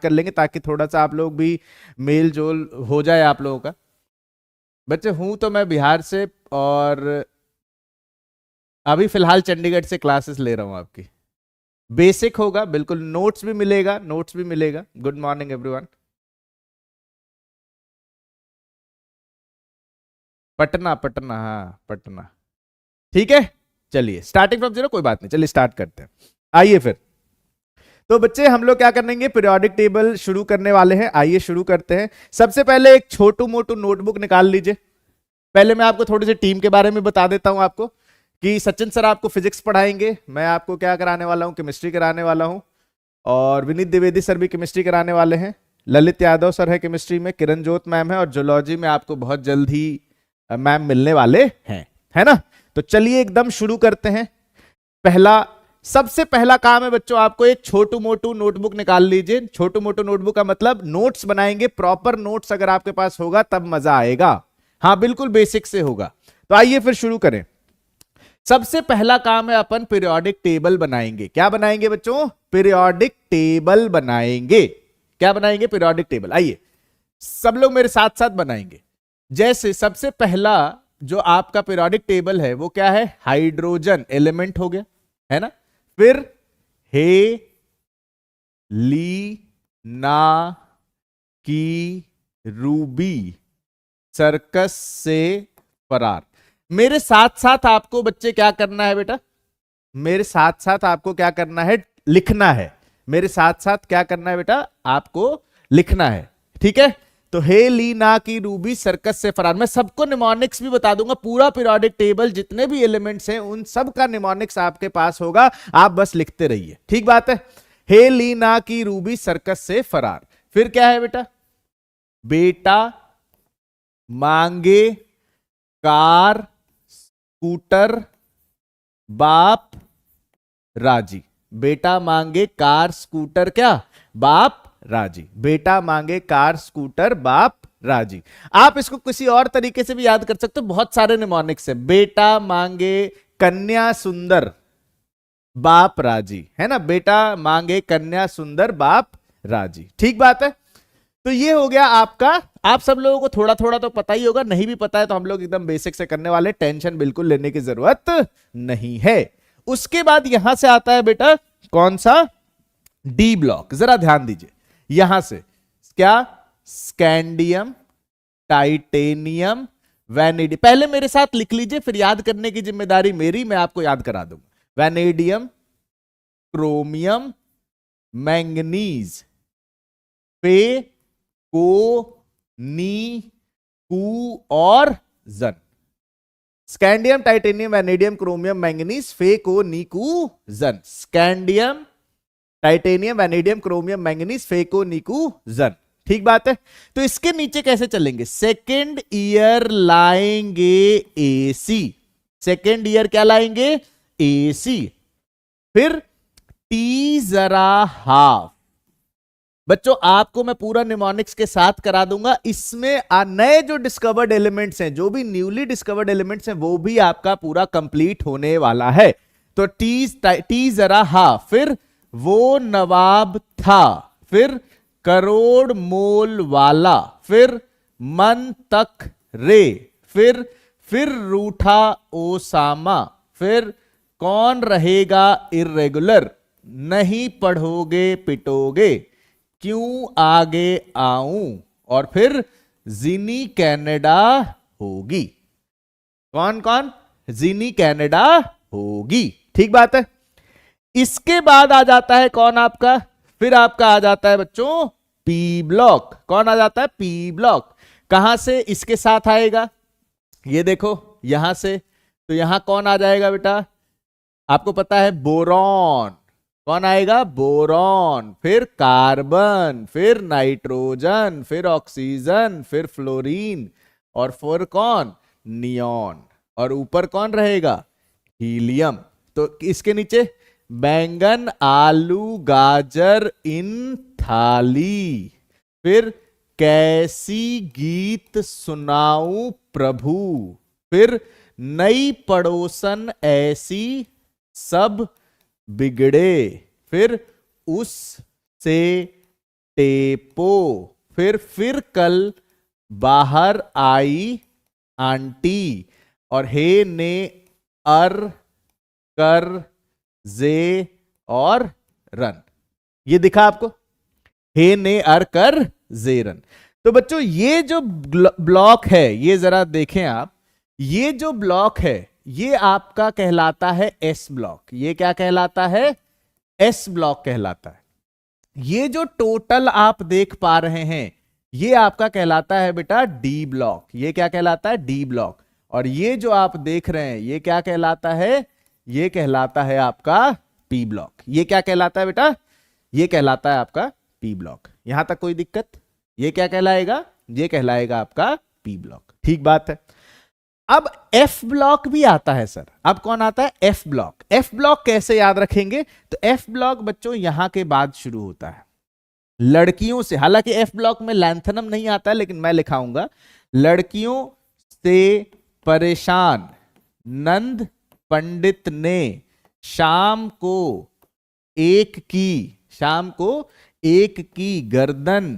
कर लेंगे ताकि थोड़ा सा आप लोग भी मेल जोल हो जाए आप लोगों का। बच्चे हूं तो मैं बिहार से, और अभी फिलहाल चंडीगढ़ से क्लासेस ले रहा हूं आपकी। बेसिक होगा बिल्कुल, नोट्स भी मिलेगा, नोट्स भी मिलेगा। Good morning everyone. Patna, Patna, हाँ पटना। ठीक है, चलिए स्टार्टिंग फ्रॉम जीरो, कोई बात नहीं, चलिए स्टार्ट करते हैं। आइए फिर, तो बच्चे हम लोग क्या करेंगे, पीरियोडिक टेबल शुरू करने वाले हैं। आइए शुरू करते हैं। सबसे पहले एक छोटू मोटू नोटबुक निकाल लीजिए। पहले मैं आपको थोड़ी सी टीम के बारे में बता देता हूं आपको, कि सचिन सर आपको फिजिक्स पढ़ाएंगे, मैं आपको क्या कराने वाला हूं, केमिस्ट्री कराने वाला हूं, और विनीत द्विवेदी सर भी केमिस्ट्री कराने वाले हैं, ललित यादव सर है केमिस्ट्री में, किरण जोत मैम है, और जूलॉजी में आपको बहुत जल्द ही मैम मिलने वाले हैं, है ना। तो चलिए एकदम शुरू करते हैं। सबसे पहला काम है बच्चों, आपको एक छोटू मोटू नोटबुक निकाल लीजिए। छोटू मोटू नोटबुक का मतलब नोट्स बनाएंगे, प्रॉपर नोट्स अगर आपके पास होगा तब मजा आएगा। हाँ बिल्कुल बेसिक से होगा। तो आइए फिर शुरू करें। सबसे पहला काम है अपन पीरियोडिक टेबल बनाएंगे। क्या बनाएंगे बच्चों, पीरियोडिक टेबल बनाएंगे। क्या बनाएंगे, पीरियोडिक टेबल। आइए सब लोग मेरे साथ साथ बनाएंगे। जैसे सबसे पहला जो आपका पीरियोडिक टेबल है वो क्या है, हाइड्रोजन एलिमेंट हो गया, है ना। फिर हे ली ना की रूबी सर्कस से फरार। मेरे साथ साथ आपको बच्चे क्या करना है बेटा, मेरे साथ साथ आपको क्या करना है, लिखना है। मेरे साथ साथ क्या करना है बेटा, आपको लिखना है। ठीक है, तो हे ली ना की रूबी सर्कस से फरार। मैं सबको निमोनिक्स भी बता दूंगा, पूरा पीरियोडिक टेबल जितने भी एलिमेंट्स हैं उन सब का निमोनिक्स आपके पास होगा, आप बस लिखते रहिए। ठीक बात है। हे ली ना की रूबी सर्कस से फरार। फिर क्या है बेटा, बेटा मांगे कार स्कूटर बाप राजी। बेटा मांगे कार स्कूटर क्या, बाप राजी। बेटा मांगे कार स्कूटर बाप राजी। आप इसको किसी और तरीके से भी याद कर सकते हो, बहुत सारे निमोनिक्स है। बेटा मांगे कन्या सुंदर बाप राजी, है ना। बेटा मांगे कन्या सुंदर बाप राजी। ठीक बात है। तो ये हो गया आपका। आप सब लोगों को थोड़ा थोड़ा तो पता ही होगा, नहीं भी पता है तो हम लोग एकदम बेसिक से करने वाले, टेंशन बिल्कुल लेने की जरूरत नहीं है। उसके बाद यहां से आता है बेटा कौन सा, डी ब्लॉक। जरा ध्यान दीजिए, यहां से क्या, स्कैंडियम टाइटेनियम वैनेडियम। पहले मेरे साथ लिख लीजिए, फिर याद करने की जिम्मेदारी मेरी, मैं आपको याद करा दूंगा। वैनेडियम, क्रोमियम, मैंगनीज, पे को नी कू और जन। Scandium titanium vanadium chromium manganese फे को नी कू जन। Scandium titanium vanadium chromium manganese फे को नी कू जन। ठीक बात है। तो इसके नीचे कैसे चलेंगे, सेकेंड ईयर लाएंगे एसी। सेकेंड ईयर क्या लाएंगे, एसी। फिर टी जरा हाफ। बच्चों आपको मैं पूरा निमोनिक्स के साथ करा दूंगा। इसमें नए जो डिस्कवर्ड एलिमेंट्स हैं, जो भी न्यूली डिस्कवर्ड एलिमेंट्स हैं, वो भी आपका पूरा कंप्लीट होने वाला है। तो टी जरा हाफ, फिर वो नवाब था, फिर करोड़ मोल वाला, फिर मन तक रे, फिर रूठा ओसामा, फिर कौन रहेगा इर्रेगुलर, नहीं पढ़ोगे पिटोगे, क्यों आगे आऊं, और फिर जिनी कनाडा होगी। कौन कौन, जिनी कनाडा होगी। ठीक बात है। इसके बाद आ जाता है कौन आपका, फिर आपका आ जाता है बच्चों पी ब्लॉक। कौन आ जाता है, पी ब्लॉक। कहां से इसके साथ आएगा, ये देखो यहां से। तो यहां कौन आ जाएगा बेटा, आपको पता है बोरॉन। कौन आएगा, बोरॉन। फिर कार्बन, फिर नाइट्रोजन, फिर ऑक्सीजन, फिर फ्लोरीन, और फिर कौन, नियॉन। और ऊपर कौन रहेगा, हीलियम। तो इसके नीचे बैंगन आलू गाजर इन थाली। फिर कैसी गीत सुनाऊं प्रभु, फिर नई पड़ोसन ऐसी सब बिगड़े, फिर उससे टेपो, फिर कल बाहर आई आंटी, और हे ने अर कर जे और रन। ये दिखा आपको, हे ने अर कर जे रन। तो बच्चों ये जो ब्लॉक है, ये जरा देखें आप, ये जो ब्लॉक है ये आपका कहलाता है एस ब्लॉक। ये क्या कहलाता है? एस ब्लॉक कहलाता है। ये जो टोटल आप देख पा रहे हैं ये आपका कहलाता है बेटा डी ब्लॉक। ये क्या कहलाता है? D block. और ये जो आप देख रहे हैं ये क्या कहलाता है? ये कहलाता है आपका पी ब्लॉक। ये क्या कहलाता है बेटा? ये कहलाता है आपका पी ब्लॉक। यहां तक कोई दिक्कत? ये क्या कहलाएगा? ये कहलाएगा आपका पी ब्लॉक। ठीक बात है। अब एफ ब्लॉक भी आता है सर। अब कौन आता है? F block. एफ ब्लॉक कैसे याद रखेंगे? तो एफ ब्लॉक बच्चों यहां के बाद शुरू होता है लड़कियों से। हालांकि एफ ब्लॉक में लैंथनम नहीं आता है लेकिन मैं लिखाऊंगा, लड़कियों से परेशान नंद पंडित ने शाम को एक की गर्दन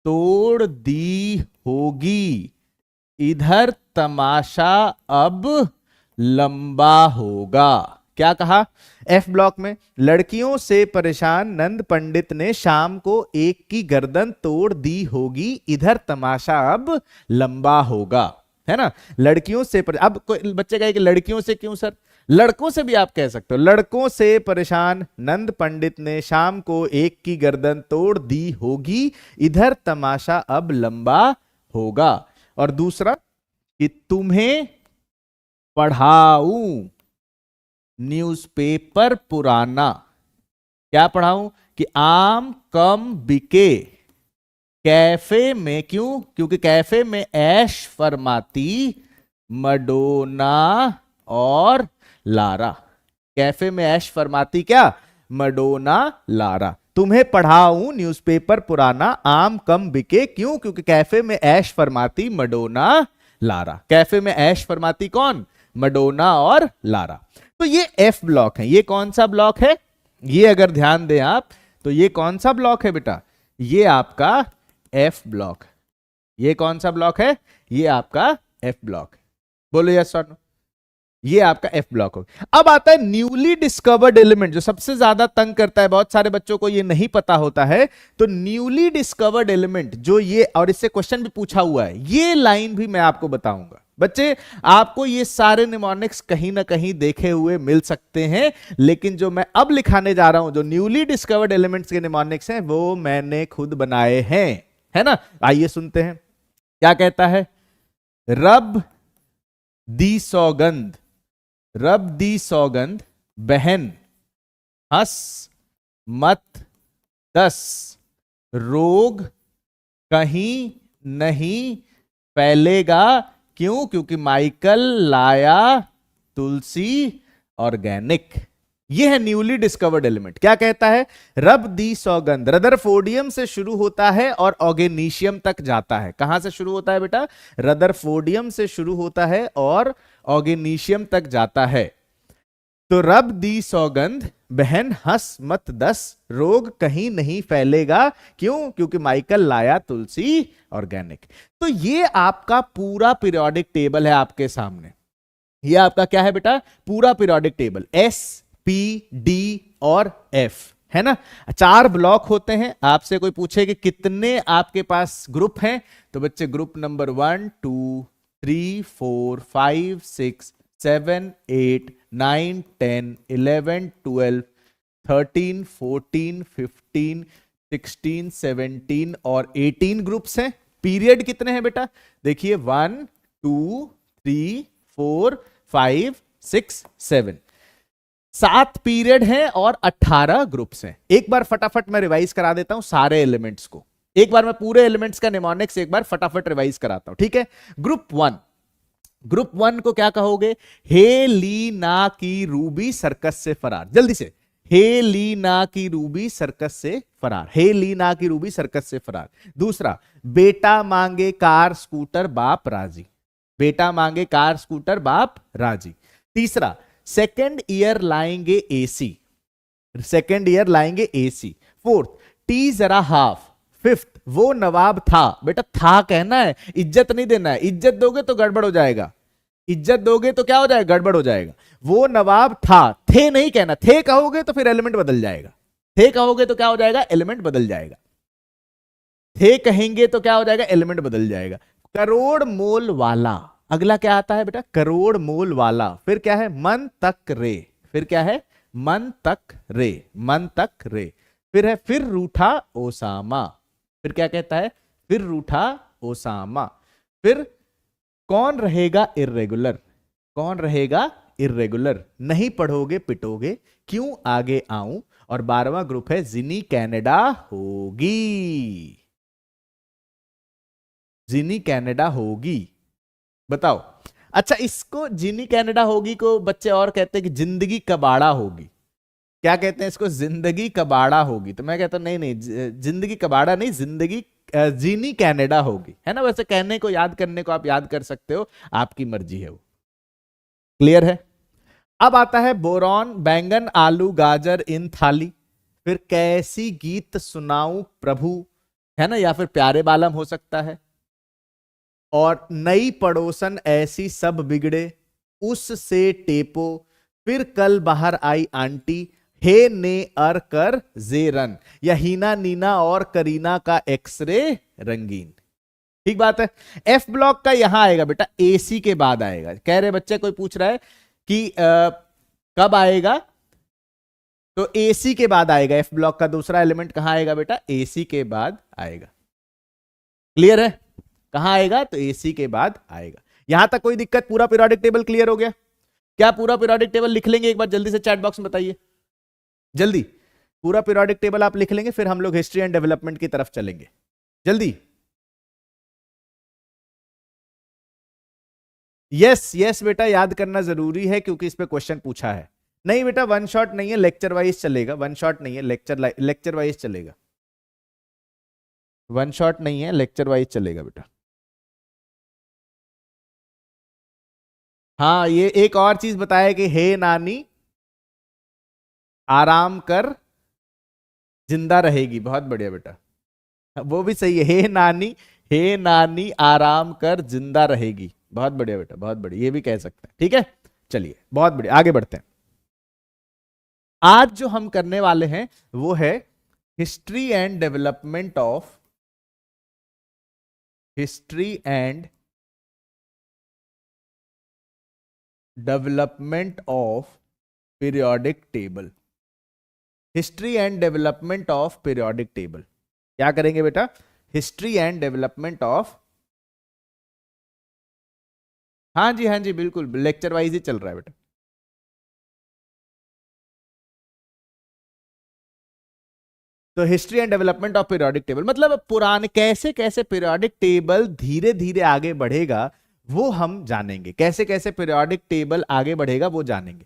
तोड़ दी होगी, इधर तमाशा अब लंबा होगा। क्या कहा? एफ ब्लॉक में लड़कियों से परेशान नंद पंडित ने शाम को एक की गर्दन तोड़ दी होगी, इधर तमाशा अब लंबा होगा, है ना। लड़कियों से अब कोई बच्चे कहे कि लड़कियों से क्यों सर? लड़कों से भी आप कह सकते हो। लड़कों से परेशान नंद पंडित ने शाम को एक की गर्दन तोड़ दी होगी, इधर तमाशा अब लंबा होगा। और दूसरा कि तुम्हें पढ़ाऊं न्यूज़पेपर पुराना। क्या पढ़ाऊं? कि आम कम बिके कैफे में। क्यों? क्योंकि कैफे में ऐश फरमाती मडोना और लारा। कैफे में ऐश फरमाती क्या? Madonna Lara. तुम्हें पढ़ाऊं न्यूज़पेपर पुराना, आम कम बिके। क्यों? क्योंकि कैफे में ऐश फरमाती मडोना लारा। कैफे में ऐश फरमाती कौन? मडोना और लारा। तो ये एफ ब्लॉक है। ये कौन सा ब्लॉक है? ये अगर ध्यान दें आप तो ये कौन सा ब्लॉक है बेटा? ये आपका एफ ब्लॉक। ये कौन सा ब्लॉक है? ये आपका एफ ब्लॉक। बोलो यस और नो। ये आपका एफ ब्लॉक हो। अब आता है न्यूली डिस्कवर्ड एलिमेंट, जो सबसे ज्यादा तंग करता है। बहुत सारे बच्चों को ये नहीं पता होता है। तो न्यूली डिस्कवर्ड एलिमेंट जो ये, और इससे क्वेश्चन भी पूछा हुआ है, ये लाइन भी मैं आपको बताऊंगा। बच्चे आपको ये सारे निमोनिक्स कहीं ना कहीं देखे हुए मिल सकते हैं, लेकिन जो मैं अब लिखाने जा रहा हूं, जो न्यूली डिस्कवर्ड एलिमेंट्स के निमोनिक्स हैं, वो मैंने खुद बनाए हैं, है ना। आइए सुनते हैं क्या कहता है। रब दी सौगंध, रब दी सौगंध बहन हंस मत दस, रोग कहीं नहीं फैलेगा। क्यों? क्योंकि माइकल लाया तुलसी ऑर्गेनिक। ये है न्यूली डिस्कवर्ड एलिमेंट। क्या कहता है? रब दी सौगंध रदरफोर्डियम से शुरू होता है और ऑर्गेनीशियम तक जाता है। कहां से शुरू होता है बेटा? रदरफोर्डियम से शुरू होता है और ऑर्गेनीशियम तक जाता है। तो रब दी सौगंध बहन हंस मत दस, रोग कहीं नहीं फैलेगा। क्यों? क्योंकि माइकल लाया तुलसी ऑर्गेनिक। तो ये आपका पूरा पीरियोडिक टेबल है आपके सामने। ये आपका क्या है बेटा? पूरा periodic table. S, P, D और एफ, है ना। 4 ब्लॉक होते हैं। आपसे कोई पूछे कि कितने आपके पास ग्रुप हैं, तो बच्चे ग्रुप नंबर 1 2 3 4 5 6 7 8 9 10 11 12 13 14 15 16 17 और 18 ग्रुप्स हैं। पीरियड कितने हैं बेटा? देखिए 1 2 3 4 5 6 7, 7 पीरियड हैं और 18 ग्रुप्स हैं। एक बार फटाफट मैं रिवाइज करा देता हूं सारे एलिमेंट्स को। एक बार मैं पूरे एलिमेंट्स का निमोनिक्स एक बार फटाफट रिवाइज कराता हूं, ठीक है। ग्रुप 1, ग्रुप 1 को क्या कहोगे? हेलीना की रूबी सर्कस से फरार। जल्दी से, हेलीना की रूबी सर्कस से फरार। हेलीना की रूबी सर्कस से फरार। दूसरा, बेटा मांगे कार स्कूटर बाप राजी। बेटा मांगे कार स्कूटर बाप राजी। तीसरा, सेकेंड ईयर लाएंगे एसी। सेकेंड ईयर लाएंगे एसी। फोर्थ, टी जरा हाफ, फिफ्थ, वो नवाब था। बेटा था कहना है, इज्जत नहीं देना है। इज्जत दोगे तो गड़बड़ हो जाएगा, इज्जत दोगे तो क्या हो जाएगा, गड़बड़ हो जाएगा। वो नवाब था, थे नहीं कहना, थे कहोगे तो फिर एलिमेंट बदल जाएगा, थे कहोगे तो क्या हो जाएगा, एलिमेंट बदल जाएगा। थे कहेंगे तो क्या हो जाएगा, एलिमेंट बदल जाएगा। करोड़ मोल वाला, अगला क्या आता है बेटा, करोड़ मोल वाला। फिर क्या है, मन तक रे, फिर क्या है, मन तक रे, मन तक रे। फिर है, फिर रूठा ओसामा, फिर क्या कहता है, फिर रूठा ओसामा। फिर कौन रहेगा इर्रेगुलर, कौन रहेगा इर्रेगुलर, नहीं पढ़ोगे पिटोगे, क्यों आगे आऊं। और 12वां ग्रुप है, जिनी कनाडा होगी, जिनी कनाडा होगी। बताओ, अच्छा इसको जिनी कनाडा होगी को बच्चे और कहते हैं कि जिंदगी कबाड़ा होगी। क्या कहते हैं इसको, जिंदगी कबाड़ा होगी। तो मैं कहता हूं नहीं नहीं, जिंदगी कबाड़ा नहीं, जिंदगी जीनी कनाडा होगी, है ना। वैसे कहने को याद करने को आप याद कर सकते हो, आपकी मर्जी है वो। क्लियर है। अब आता है बोरॉन, बैंगन आलू गाजर इन थाली। फिर कैसी गीत सुनाऊं प्रभु, है ना, या फिर प्यारे बालम हो सकता है। और नई पड़ोसन ऐसी सब बिगड़े, उससे टेपो। फिर कल बाहर आई आंटी, हे ने अर कर जेरन, या हीना नीना और करीना का एक्सरे रंगीन। ठीक बात है। एफ ब्लॉक का यहां आएगा बेटा, एसी के बाद आएगा। कह रहे बच्चे, कोई पूछ रहा है कि कब आएगा, तो एसी के बाद आएगा। एफ ब्लॉक का दूसरा एलिमेंट कहां आएगा बेटा, एसी के बाद आएगा। क्लियर है, कहां आएगा, तो एसी के बाद आएगा। यहां तक कोई दिक्कत, पूरा पीरियोडिक टेबल क्लियर हो गया। क्या पूरा पीरियोडिक टेबल लिख लेंगे एक बार जल्दी से, चैट बॉक्स में बताइए जल्दी। पूरा पीरियोडिक टेबल आप लिख लेंगे, फिर हम लोग हिस्ट्री एंड डेवलपमेंट की तरफ चलेंगे। जल्दी, यस यस बेटा, याद करना जरूरी है क्योंकि इस पे क्वेश्चन पूछा है। नहीं बेटा वन शॉट नहीं है, लेक्चर वाइज चलेगा। वन शॉट नहीं है, लेक्चर वाइज चलेगा। वन शॉट नहीं है, लेक्चर वाइज चलेगा बेटा। हाँ, ये एक और चीज बताया कि हे नानी आराम कर जिंदा रहेगी, बहुत बढ़िया बेटा, वो भी सही है। हे नानी, हे नानी आराम कर जिंदा रहेगी, बहुत बढ़िया बेटा, बहुत बढ़िया, ये भी कह सकते हैं। ठीक है, चलिए बहुत बढ़िया, आगे बढ़ते हैं। आज जो हम करने वाले हैं वो है history and development of, history and development of periodic table, history and development of periodic table. क्या करेंगे बेटा, हिस्ट्री एंड डेवलपमेंट ऑफ, हाँ जी हाँ जी बिल्कुल, लेक्चर वाइज ही चल रहा है बेटा। तो history and development of periodic table मतलब पुराने कैसे कैसे पीरियोडिक टेबल धीरे धीरे आगे बढ़ेगा वो हम जानेंगे, कैसे कैसे पीरियोडिक टेबल आगे बढ़ेगा वो जानेंगे।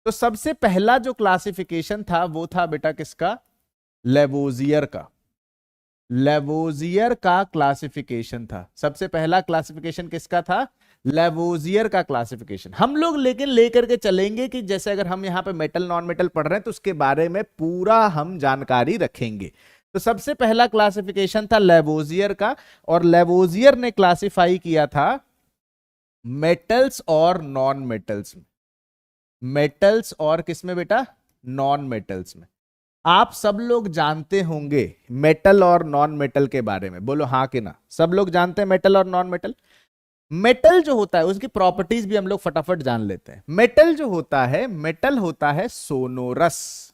तो सबसे पहला जो क्लासिफिकेशन था वो था बेटा किसका, लेवोजियर का। लेवोजियर का क्लासिफिकेशन था, सबसे पहला क्लासिफिकेशन किसका था, लेवोजियर का क्लासिफिकेशन। हम लोग लेकिन लेकर के चलेंगे कि जैसे अगर हम यहाँ पे मेटल नॉन मेटल पढ़ रहे हैं तो उसके बारे में पूरा हम जानकारी रखेंगे। तो सबसे पहला क्लासिफिकेशन था लेवोजियर का, और लेवोजियर ने क्लासिफाई किया था मेटल्स और नॉन मेटल्स में। मेटल्स और किसमें बेटा, नॉन मेटल्स में। आप सब लोग जानते होंगे मेटल और नॉन मेटल के बारे में, बोलो हाँ कि ना, सब लोग जानते हैं मेटल और नॉन मेटल। मेटल जो होता है उसकी प्रॉपर्टीज भी हम लोग फटाफट जान लेते हैं। मेटल जो होता है, मेटल होता है सोनोरस।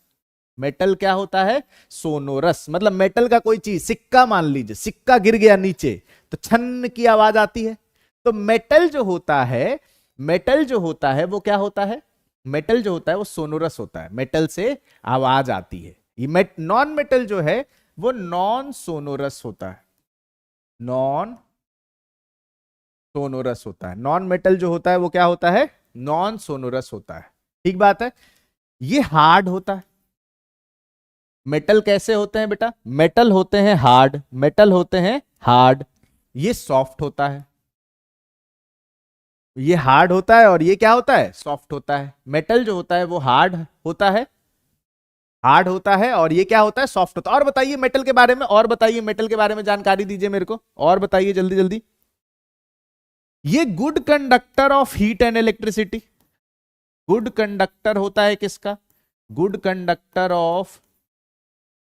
मेटल क्या होता है, सोनोरस। मतलब मेटल का कोई चीज, सिक्का मान लीजिए, सिक्का गिर गया नीचे तो छन की आवाज आती है। तो मेटल जो होता है, मेटल जो होता है वो क्या होता है, मेटल जो होता है वो सोनोरस होता है, मेटल से आवाज आती है। ये नॉन मेटल जो है वो नॉन सोनोरस होता है, नॉन सोनोरस होता है। नॉन मेटल जो होता है वो क्या होता है, नॉन सोनोरस होता है। ठीक बात है। ये हार्ड होता है। मेटल कैसे होते हैं बेटा, मेटल होते हैं हार्ड, मेटल होते हैं हार्ड। ये सॉफ्ट होता है, ये हार्ड होता है और ये क्या होता है, सॉफ्ट होता है। मेटल जो होता है वो हार्ड होता है हार्ड होता है और ये क्या होता है, सॉफ्ट होता है। और बताइए मेटल के बारे में, और बताइए मेटल के बारे में जानकारी दीजिए मेरे को, और बताइए जल्दी जल्दी। ये good conductor of heat and electricity, good conductor होता है किसका, good conductor of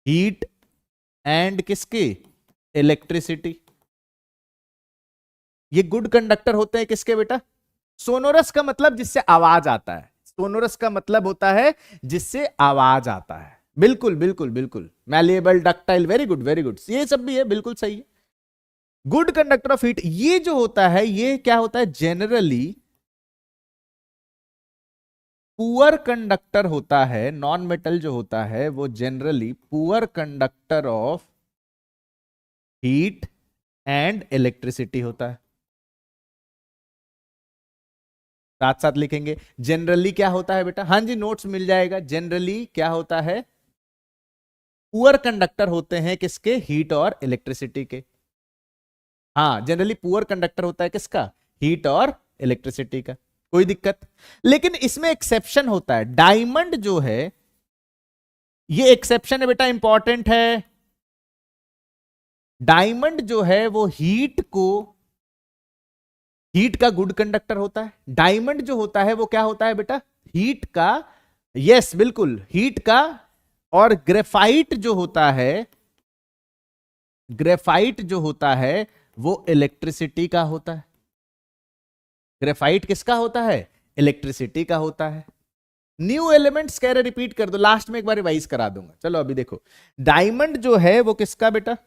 heat and किसके, इलेक्ट्रिसिटी। ये गुड कंडक्टर होते हैं किसके बेटा, सोनोरस का मतलब जिससे आवाज आता है, सोनोरस का मतलब होता है जिससे आवाज आता है। बिल्कुल बिल्कुल बिल्कुल, malleable, ductile, very good very good, ये सब भी है, बिल्कुल सही है। गुड कंडक्टर ऑफ हीट, ये जो होता है ये क्या होता है, जनरली पुअर कंडक्टर होता है। नॉन मेटल जो होता है वो generally poor conductor of heat and electricity होता है। साथ साथ लिखेंगे, जनरली क्या होता है बेटा, हाँ जी नोट्स मिल जाएगा। जनरली क्या होता है, पुअर कंडक्टर होते हैं किसके, हीट और इलेक्ट्रिसिटी के। हाँ जनरली पुअर कंडक्टर होता है किसका, हीट और इलेक्ट्रिसिटी का, कोई दिक्कत। लेकिन इसमें एक्सेप्शन होता है, डायमंड जो है ये एक्सेप्शन है बेटा, इंपॉर्टेंट है। डायमंड जो है वो हीट को, हीट का गुड कंडक्टर होता है। डायमंड जो होता है वो क्या होता है बेटा, हीट का, यस बिल्कुल हीट का। और ग्रेफाइट जो होता है, ग्रेफाइट जो होता है वो इलेक्ट्रिसिटी का होता है। ग्रेफाइट किसका होता है, इलेक्ट्रिसिटी का होता है। न्यू एलिमेंट्स कह रहे, रिपीट कर दो, लास्ट में एक बार रिवाइज करा दूंगा। चलो अभी देखो, डायमंड जो है वो किसका बेटा,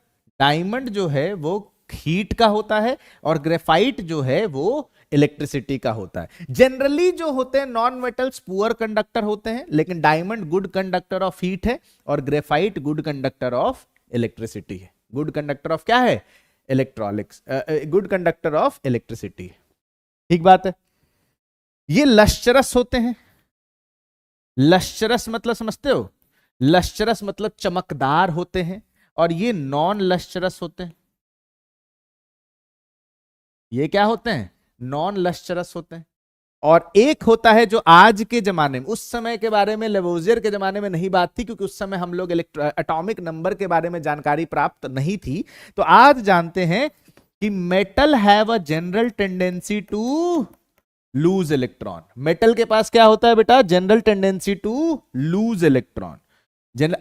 डायमंड जो है वो हीट का होता है, और ग्रेफाइट जो है वो इलेक्ट्रिसिटी का होता है। जनरली जो होते हैं नॉन मेटल्स पुअर कंडक्टर होते हैं, लेकिन diamond good conductor of heat है और graphite good conductor of electricity है। गुड कंडक्टर ऑफ क्या है, electronics, good conductor of electricity. ठीक बात है। ये लश्चरस होते हैं, लश्चरस मतलब समझते हो, लश्चरस मतलब चमकदार होते हैं, और ये नॉन लश्चरस होते हैं। ये क्या होते हैं, नॉन लश्चरस होते हैं। और एक होता है जो आज के जमाने में, उस समय के बारे में लेवोजियर के जमाने में नहीं बात थी, क्योंकि उस समय हम लोग एटॉमिक नंबर के बारे में जानकारी प्राप्त नहीं थी। तो आज जानते हैं कि metal have a general tendency to lose electron. Metal के पास क्या होता है बेटा, general tendency to lose electron.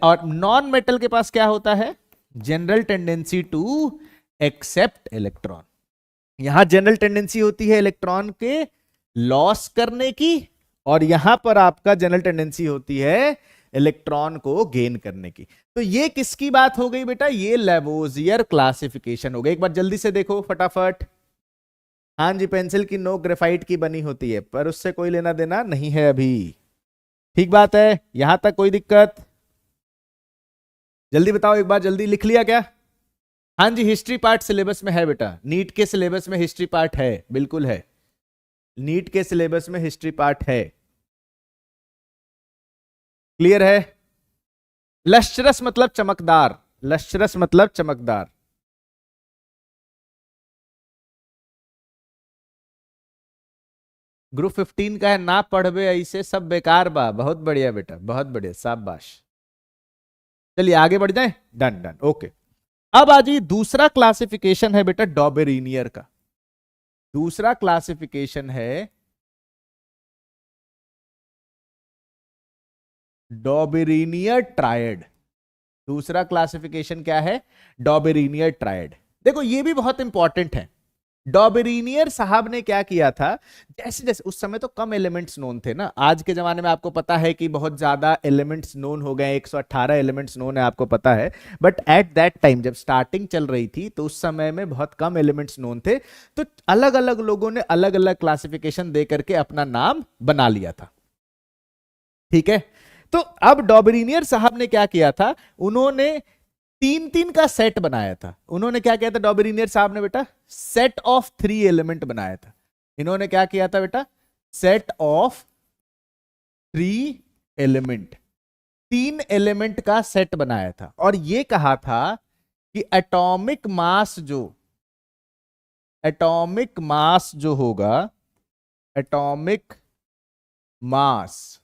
और नॉन मेटल के पास क्या होता है, general tendency to accept electron. यहां जनरल टेंडेंसी होती है इलेक्ट्रॉन के लॉस करने की, और यहां पर आपका जनरल टेंडेंसी होती है इलेक्ट्रॉन को गेन करने की। तो ये किसकी बात हो गई बेटा, ये लेवोजियर क्लासिफिकेशन हो गई। एक बार जल्दी से देखो फटाफट। हाँ जी, पेंसिल की नोक ग्रेफाइट की बनी होती है, पर उससे कोई लेना देना नहीं है अभी। ठीक बात है, यहां तक कोई दिक्कत, जल्दी बताओ एक बार, जल्दी लिख लिया क्या। हाँ जी, हिस्ट्री पार्ट सिलेबस में है बेटा, नीट के सिलेबस में हिस्ट्री पार्ट है, बिल्कुल है, नीट के सिलेबस में हिस्ट्री पार्ट है। क्लियर है। लश्चरस मतलब चमकदार, लश्चरस मतलब चमकदार। ग्रुप 15 का है, ना पढ़बे ऐसे सब बेकार बा। बहुत बढ़िया बेटा, बहुत बढ़िया, शाबाश। चलिए आगे बढ़ जाए, डन डन, ओके। अब आ जाइए, दूसरा क्लासिफिकेशन है बेटा डॉबेरिनियर का। दूसरा क्लासिफिकेशन है डॉबेरिनियर ट्रायड। दूसरा क्लासिफिकेशन क्या है, डॉबेरिनियर ट्रायड। देखो ये भी बहुत इंपॉर्टेंट है। डॉबेरिनियर साहब ने क्या किया था, जैसे जैसे उस समय तो कम एलिमेंट्स नोन थे ना, आज के जमाने में आपको पता है कि बहुत ज्यादा एलिमेंट्स नोन हो गए, 118 एलिमेंट्स नोन है, आपको पता है। बट एट दैट टाइम जब स्टार्टिंग चल रही थी तो उस समय में बहुत कम एलिमेंट्स नोन थे, तो अलग अलग लोगों ने अलग अलग क्लासिफिकेशन दे करके अपना नाम बना लिया था। ठीक है, तो अब डॉबेरिनियर साहब ने क्या किया था, उन्होंने तीन तीन का सेट बनाया था। उन्होंने क्या किया था डॉबेरिनियर साहब ने बेटा, सेट ऑफ 3 एलिमेंट बनाया था। इन्होंने क्या किया था बेटा, सेट ऑफ 3 एलिमेंट, 3 एलिमेंट का सेट बनाया था, और ये कहा था कि एटॉमिक मास जो होगा, atomic mass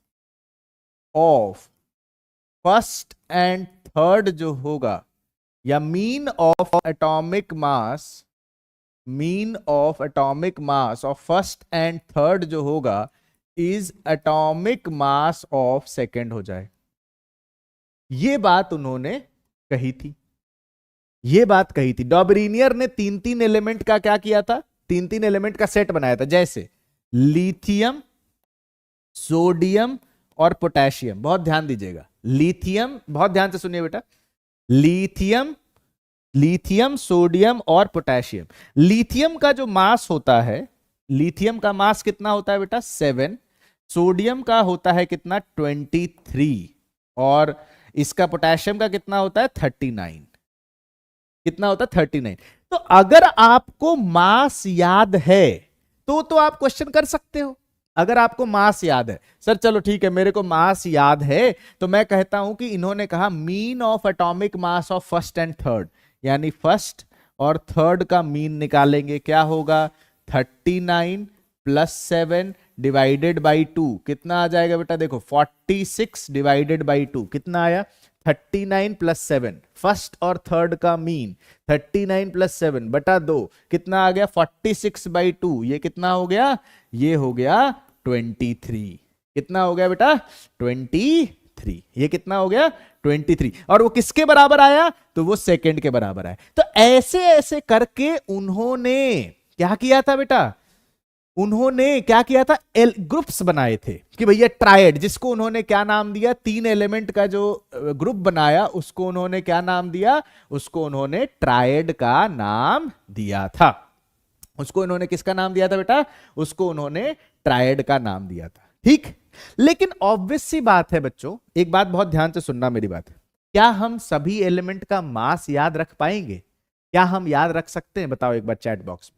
of first and third जो होगा, या mean of atomic mass of first and third जो होगा is atomic mass of second हो जाए। ये बात उन्होंने कही थी, डॉबरिनियर ने तीन तीन एलिमेंट का क्या किया था, तीन तीन एलिमेंट का सेट बनाया था, जैसे लिथियम, सोडियम और पोटेशियम। बहुत ध्यान दीजिएगा, लिथियम, बहुत ध्यान से सुनिए बेटा, लिथियम, सोडियम और पोटेशियम। लिथियम का जो मास होता है, लिथियम का मास कितना होता है बेटा 7, सोडियम का होता है कितना 23, और इसका पोटेशियम का कितना होता है 39। कितना होता है 39। तो अगर आपको मास याद है तो आप क्वेश्चन कर सकते हो। अगर आपको मास याद है, सर चलो ठीक है मेरे को मास याद है, तो मैं कहता हूं कि इन्होंने कहा mean of atomic mass of first and third, यानी फर्स्ट और थर्ड का मीन निकालेंगे, क्या होगा 39 प्लस 7 डिवाइडेड बाई 2, कितना आ जाएगा बेटा, देखो 46 डिवाइडेड बाई 2 कितना आया 39 प्लस 7, फर्स्ट और थर्ड का मीन 39 प्लस 7 बटा 2 कितना आ गया 46 बाई 2, ये कितना हो गया, ये हो गया 23। कितना हो गया बेटा 23, ये कितना हो गया 23, और वो किसके बराबर आया, तो वो सेकंड के बराबर आया। तो ऐसे ऐसे करके उन्होंने क्या किया था बेटा, उन्होंने क्या किया था, ग्रुप्स बनाए थे कि भैया ट्रायड, जिसको उन्होंने क्या नाम दिया, तीन एलिमेंट का जो ग्रुप बनाया उसको उन्होंने क्या नाम दिया, उसको उन्होंने ट्रायड का नाम दिया था। उसको उन्होंने किसका नाम दिया था बेटा, उसको उन्होंने ट्रायड का नाम दिया था। ठीक, लेकिन ऑब्वियस सी बात है बच्चों, एक बात बहुत ध्यान से सुनना मेरी बात, क्या हम सभी एलिमेंट का मास याद रख पाएंगे, क्या हम याद रख सकते हैं, बताओ एक बार चैट बॉक्स में,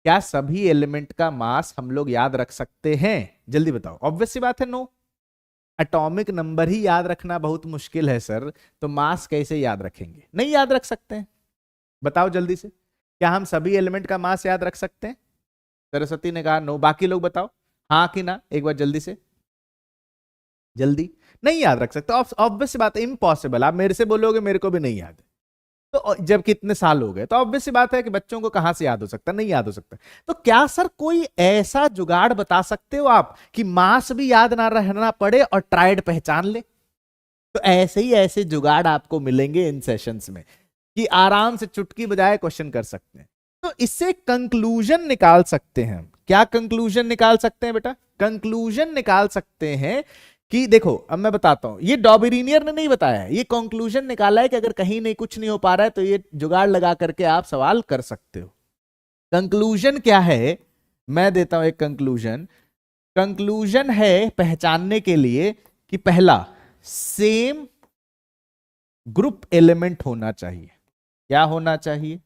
क्या सभी एलिमेंट का मास हम लोग याद रख सकते हैं, जल्दी बताओ। ऑब्वियस सी बात है नो, एटॉमिक नंबर ही याद रखना बहुत मुश्किल है सर, तो मास कैसे याद रखेंगे, नहीं याद रख सकते हैं, बताओ जल्दी से, क्या हम सभी एलिमेंट का मास याद रख सकते हैं। सरस्वती ने कहा नो, बाकी लोग बताओ हाँ कि ना, एक बार जल्दी से, जल्दी, नहीं याद रख सकते, ऑब्वियस बात है, इम्पॉसिबल। आप मेरे से बोलोगे मेरे को भी नहीं याद है, तो जब कितने साल हो गए, तो ऑब्वियस सी बात है कि बच्चों को कहां से याद हो सकता है, नहीं याद हो सकता। तो क्या सर कोई ऐसा जुगाड़ बता सकते हो आप कि मास भी याद ना रहना पड़े और ट्रायड पहचान ले। तो ऐसे ही ऐसे जुगाड़ आपको मिलेंगे इन सेशंस में कि आराम से चुटकी बजाए क्वेश्चन कर सकते हैं। तो इससे कंक्लूजन निकाल सकते हैं, क्या कंक्लूजन निकाल सकते हैं बेटा, कंक्लूजन निकाल सकते हैं कि देखो अब मैं बताता हूं, ये डॉबरिनियर ने नहीं बताया है, ये कंक्लूजन निकाला है कि अगर कहीं नहीं कुछ नहीं हो पा रहा है तो ये जुगाड़ लगा करके आप सवाल कर सकते हो। कंक्लूजन क्या है, मैं देता हूं एक कंक्लूजन। कंक्लूजन है पहचानने के लिए कि पहला, सेम ग्रुप एलिमेंट होना चाहिए, क्या होना चाहिए,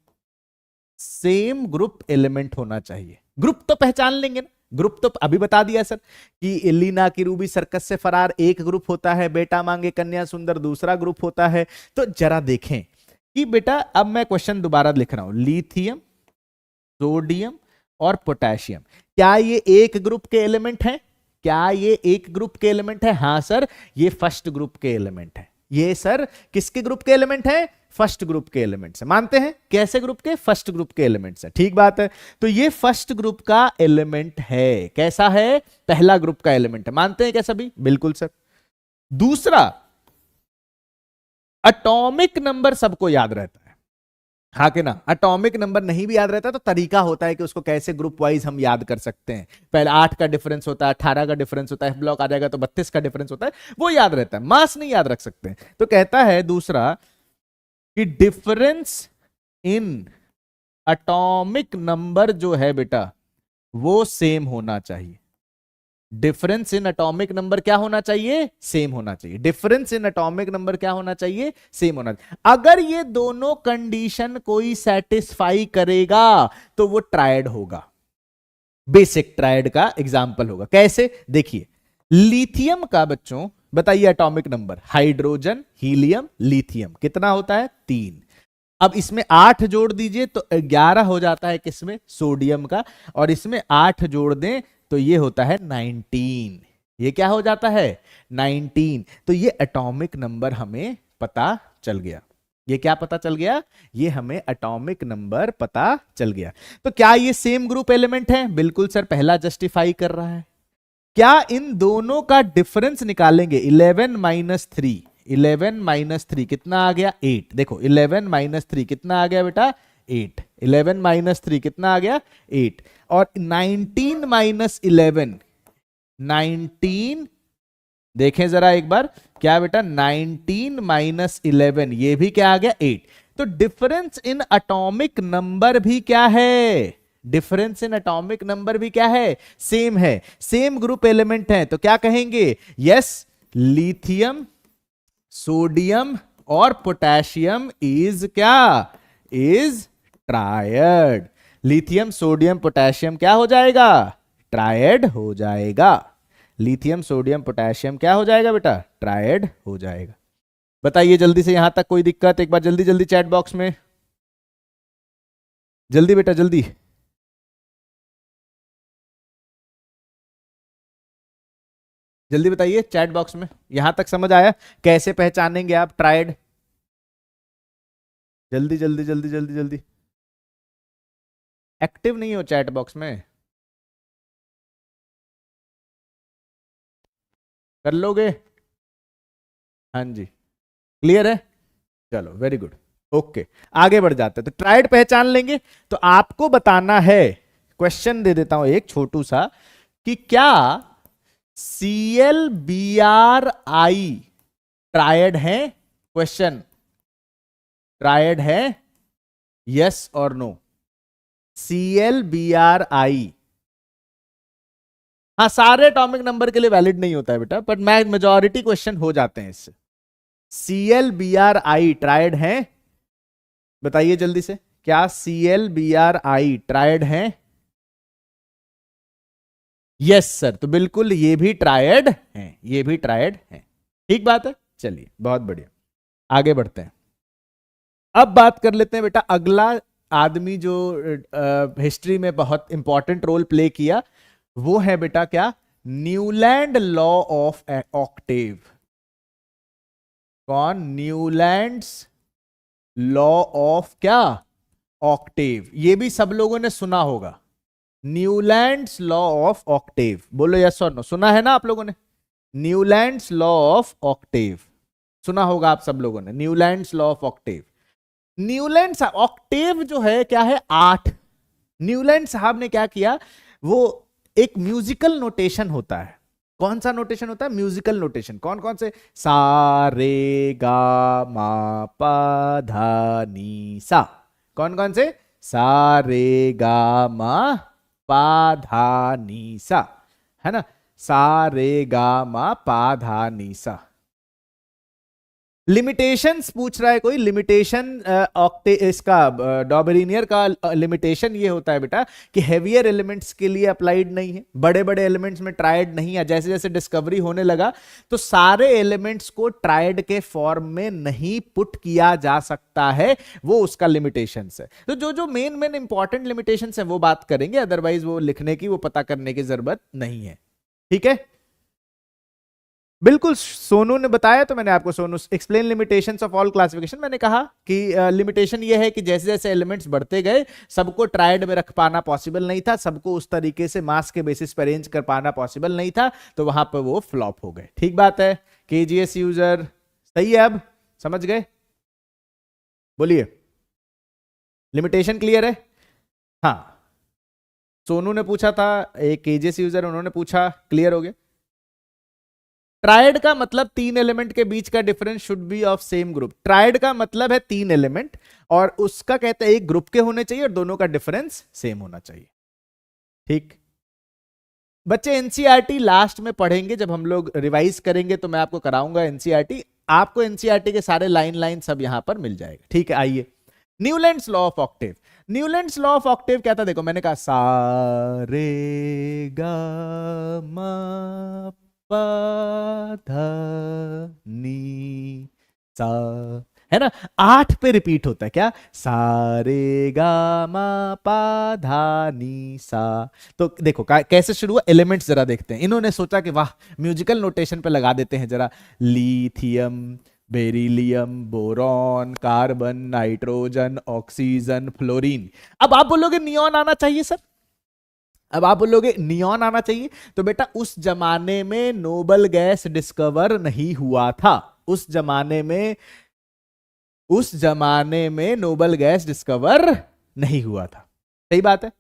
सेम ग्रुप एलिमेंट होना चाहिए। ग्रुप तो पहचान लेंगे ना, ग्रुप तो अभी बता दिया सर कि लीना की रूबी सर्कस से फरार एक ग्रुप होता है, बेटा मांगे कन्या सुंदर दूसरा ग्रुप होता है। तो जरा देखें कि बेटा, अब मैं क्वेश्चन दोबारा लिख रहा हूं, लिथियम, सोडियम और पोटेशियम, क्या ये एक ग्रुप के एलिमेंट हैं, क्या ये एक ग्रुप के एलिमेंट है, हाँ सर ये फर्स्ट ग्रुप के एलिमेंट है। ये सर किसके ग्रुप के एलिमेंट है, फर्स्ट ग्रुप के एलिमेंट से, मानते हैं कैसे ग्रुप के, फर्स्ट ग्रुप के एलिमेंट से, ठीक बात है। तो ये फर्स्ट ग्रुप का एलिमेंट है, कैसा है, पहला ग्रुप का एलिमेंट है, मानते हैं क्या सभी, बिल्कुल सर। दूसरा, एटॉमिक नंबर सबको याद रहता है, हाँ कि ना, एटॉमिक नंबर नहीं भी याद रहता तो तरीका होता है कि उसको कैसे ग्रुप वाइज हम याद कर सकते हैं। पहले 8 का डिफरेंस होता है, 18 का डिफरेंस होता है, ब्लॉक आ जाएगा तो 32 का डिफरेंस होता है, वो याद रहता है, मास नहीं याद रख सकते। तो कहता है दूसरा कि डिफरेंस इन एटॉमिक नंबर जो है बेटा वो सेम होना चाहिए। डिफरेंस इन एटॉमिक नंबर क्या होना चाहिए, सेम होना चाहिए। डिफरेंस इन एटॉमिक नंबर क्या होना चाहिए, सेम होना चाहिए। अगर ये दोनों कंडीशन कोई सेटिस्फाई करेगा तो वो ट्रायड होगा, बेसिक ट्रायड का एग्जांपल होगा। कैसे, देखिए लिथियम का बच्चों बताइए atomic number, hydrogen helium lithium कितना होता है 3। अब इसमें 8 जोड़ दीजिए तो 11 हो जाता है किसमें, सोडियम का, और इसमें 8 जोड़ दें तो ये होता है 19, ये क्या हो जाता है 19। तो ये एटॉमिक नंबर हमें पता चल गया। ये क्या पता चल गया, ये हमें एटॉमिक नंबर पता चल गया। तो क्या ये सेम ग्रुप एलिमेंट है, बिल्कुल सर, पहला जस्टिफाई कर रहा है। क्या इन दोनों का डिफरेंस निकालेंगे, 11 माइनस 3, 11 माइनस 3 कितना आ गया 8। देखो 11 माइनस 3 कितना आ गया बेटा 8, 11 माइनस 3 कितना आ गया 8, और 19 माइनस 11, 19 देखें जरा एक बार, क्या बेटा 19 माइनस 11 ये भी क्या आ गया 8। तो डिफरेंस इन एटॉमिक नंबर भी क्या है, डिफरेंस इन एटॉमिक नंबर भी क्या है, सेम है, सेम ग्रुप एलिमेंट है। तो क्या कहेंगे, यस लिथियम सोडियम और पोटेशियम इज क्या, is triad. Lithium sodium potassium क्या हो जाएगा, ट्रायड हो जाएगा। लिथियम सोडियम पोटेशियम क्या हो जाएगा बेटा, ट्रायड हो जाएगा। बताइए जल्दी से, यहां तक कोई दिक्कत, एक बार जल्दी जल्दी चैट बॉक्स में, जल्दी बेटा जल्दी। जल्दी बताइए चैट बॉक्स में, यहां तक समझ आया, कैसे पहचानेंगे आप ट्रायड, जल्दी जल्दी जल्दी जल्दी जल्दी। एक्टिव नहीं हो चैट बॉक्स में, कर लोगे, हाँ जी क्लियर है, चलो वेरी गुड, ओके आगे बढ़ जाते हैं। तो ट्रायड पहचान लेंगे, तो आपको बताना है, क्वेश्चन दे देता हूं एक छोटू सा, कि क्या ClBrI ट्रायड है, क्वेश्चन, ट्रायड है, यस और नो, ClBrI। हाँ सारे एटॉमिक नंबर के लिए वैलिड नहीं होता है बेटा, बट मैं मेजॉरिटी क्वेश्चन हो जाते हैं इससे। ClBrI ट्रायड है, बताइए जल्दी से, क्या ClBrI ट्रायड है, यस सर, तो बिल्कुल ये भी ट्रायड है, ये भी ट्रायड है, ठीक बात है। चलिए बहुत बढ़िया, आगे बढ़ते हैं। अब बात कर लेते हैं बेटा, अगला आदमी जो हिस्ट्री में बहुत इंपॉर्टेंट रोल प्ले किया, वो है बेटा क्या, न्यूलैंड लॉ ऑफ ऑक्टेव। कौन, न्यूलैंड्स लॉ ऑफ क्या, ऑक्टेव। ये भी सब लोगों ने सुना होगा, न्यूलैंड्स लॉ ऑफ ऑक्टेव, बोलो यस और नो, सुना है ना आप लोगों ने, न्यूलैंड्स लॉ ऑफ ऑक्टेव सुना होगा आप सब लोगों ने, Newlands law of octave. Newland octave जो है क्या है 8। न्यूलैंड साहब ने क्या किया, वो एक म्यूजिकल नोटेशन होता है, कौन सा नोटेशन होता है, म्यूजिकल नोटेशन, कौन कौन से, सा रे गा मा पा धा नी सा, कौन कौन से, सा रे गा मा पा धा नी सा, है ना, सा रे गा मा पा धा नी सा। लिमिटेशंस पूछ रहा है कोई, लिमिटेशन ऑक्टे इसका डॉबरिनियर का लिमिटेशन ये होता है बेटा कि हेवियर एलिमेंट्स के लिए अप्लाइड नहीं है, बड़े बड़े एलिमेंट्स में ट्रायड नहीं है। जैसे जैसे डिस्कवरी होने लगा तो सारे एलिमेंट्स को ट्रायड के फॉर्म में नहीं पुट किया जा सकता है, वो उसका लिमिटेशंस है। तो जो जो मेन मेन इंपॉर्टेंट लिमिटेशंस है वो बात करेंगे, अदरवाइज वो लिखने की, वो पता करने की जरूरत नहीं है, ठीक है। बिल्कुल सोनू ने बताया, तो मैंने आपको, Sonu explain limitations of all classification, मैंने कहा कि लिमिटेशन ये है कि जैसे जैसे एलिमेंट्स बढ़ते गए सबको ट्रायड में रख पाना पॉसिबल नहीं था, सबको उस तरीके से मास के बेसिस पर अरेंज कर पाना पॉसिबल नहीं था, तो वहां पर वो फ्लॉप हो गए, ठीक बात है। केजीएस यूजर सही है, अब समझ गए, बोलिए लिमिटेशन क्लियर है। हाँ सोनू ने पूछा था, एक केजीएस यूजर उन्होंने पूछा, क्लियर हो गया। ट्रायड का मतलब 3 एलिमेंट के बीच का difference should be of same group. Triad का मतलब है 3 एलिमेंट और उसका कहते हैं एक ग्रुप के होने चाहिए और दोनों का डिफरेंस सेम होना चाहिए, ठीक। बच्चे एनसीईआरटी लास्ट में पढ़ेंगे, जब हम लोग रिवाइज करेंगे तो मैं आपको कराऊंगा एनसीईआरटी, आपको एनसीईआरटी के सारे लाइन लाइन सब यहां पर मिल जाएगा, ठीक है। आइए, Newlands law of Octave. Newlands law of Octave क्या था, देखो मैंने कहा सा रे गा मा पा धा नी सा, है ना, 8 पे रिपीट होता है क्या, सारे गा मा पा धा नी सा। तो देखो कैसे शुरू हुआ, एलिमेंट्स जरा देखते हैं। इन्होंने सोचा कि वाह म्यूजिकल नोटेशन पे लगा देते हैं जरा, lithium, beryllium, boron, carbon, nitrogen, oxygen, fluorine. अब आप बोलोगे नियॉन आना चाहिए सर, अब आप बोलोगे नियॉन आना चाहिए, तो बेटा उस जमाने में नोबल गैस डिस्कवर नहीं हुआ था, उस जमाने में, उस जमाने में नोबल गैस डिस्कवर नहीं हुआ था। सही बात है,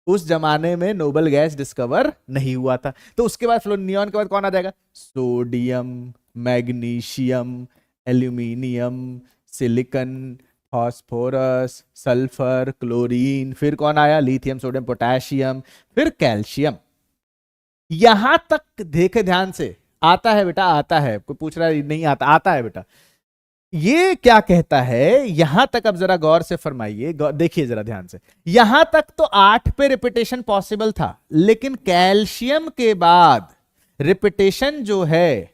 उस जमाने में नोबल गैस डिस्कवर नहीं हुआ था। तो उसके बाद नियॉन के बाद कौन आ जाएगा, sodium, magnesium, aluminium, silicon, phosphorus, sulphur, chlorine, फिर कौन आया, लिथियम, सोडियम, पोटेशियम, फिर कैल्शियम। यहां तक देखे ध्यान से, आता है बेटा, आता है, कोई पूछ रहा है नहीं आता, आता है बेटा। ये क्या कहता है यहां तक, अब जरा गौर से फरमाइए, देखिए जरा ध्यान से, यहां तक तो 8 पे रिपीटेशन पॉसिबल था, लेकिन कैल्शियम के बाद रिपीटेशन जो है,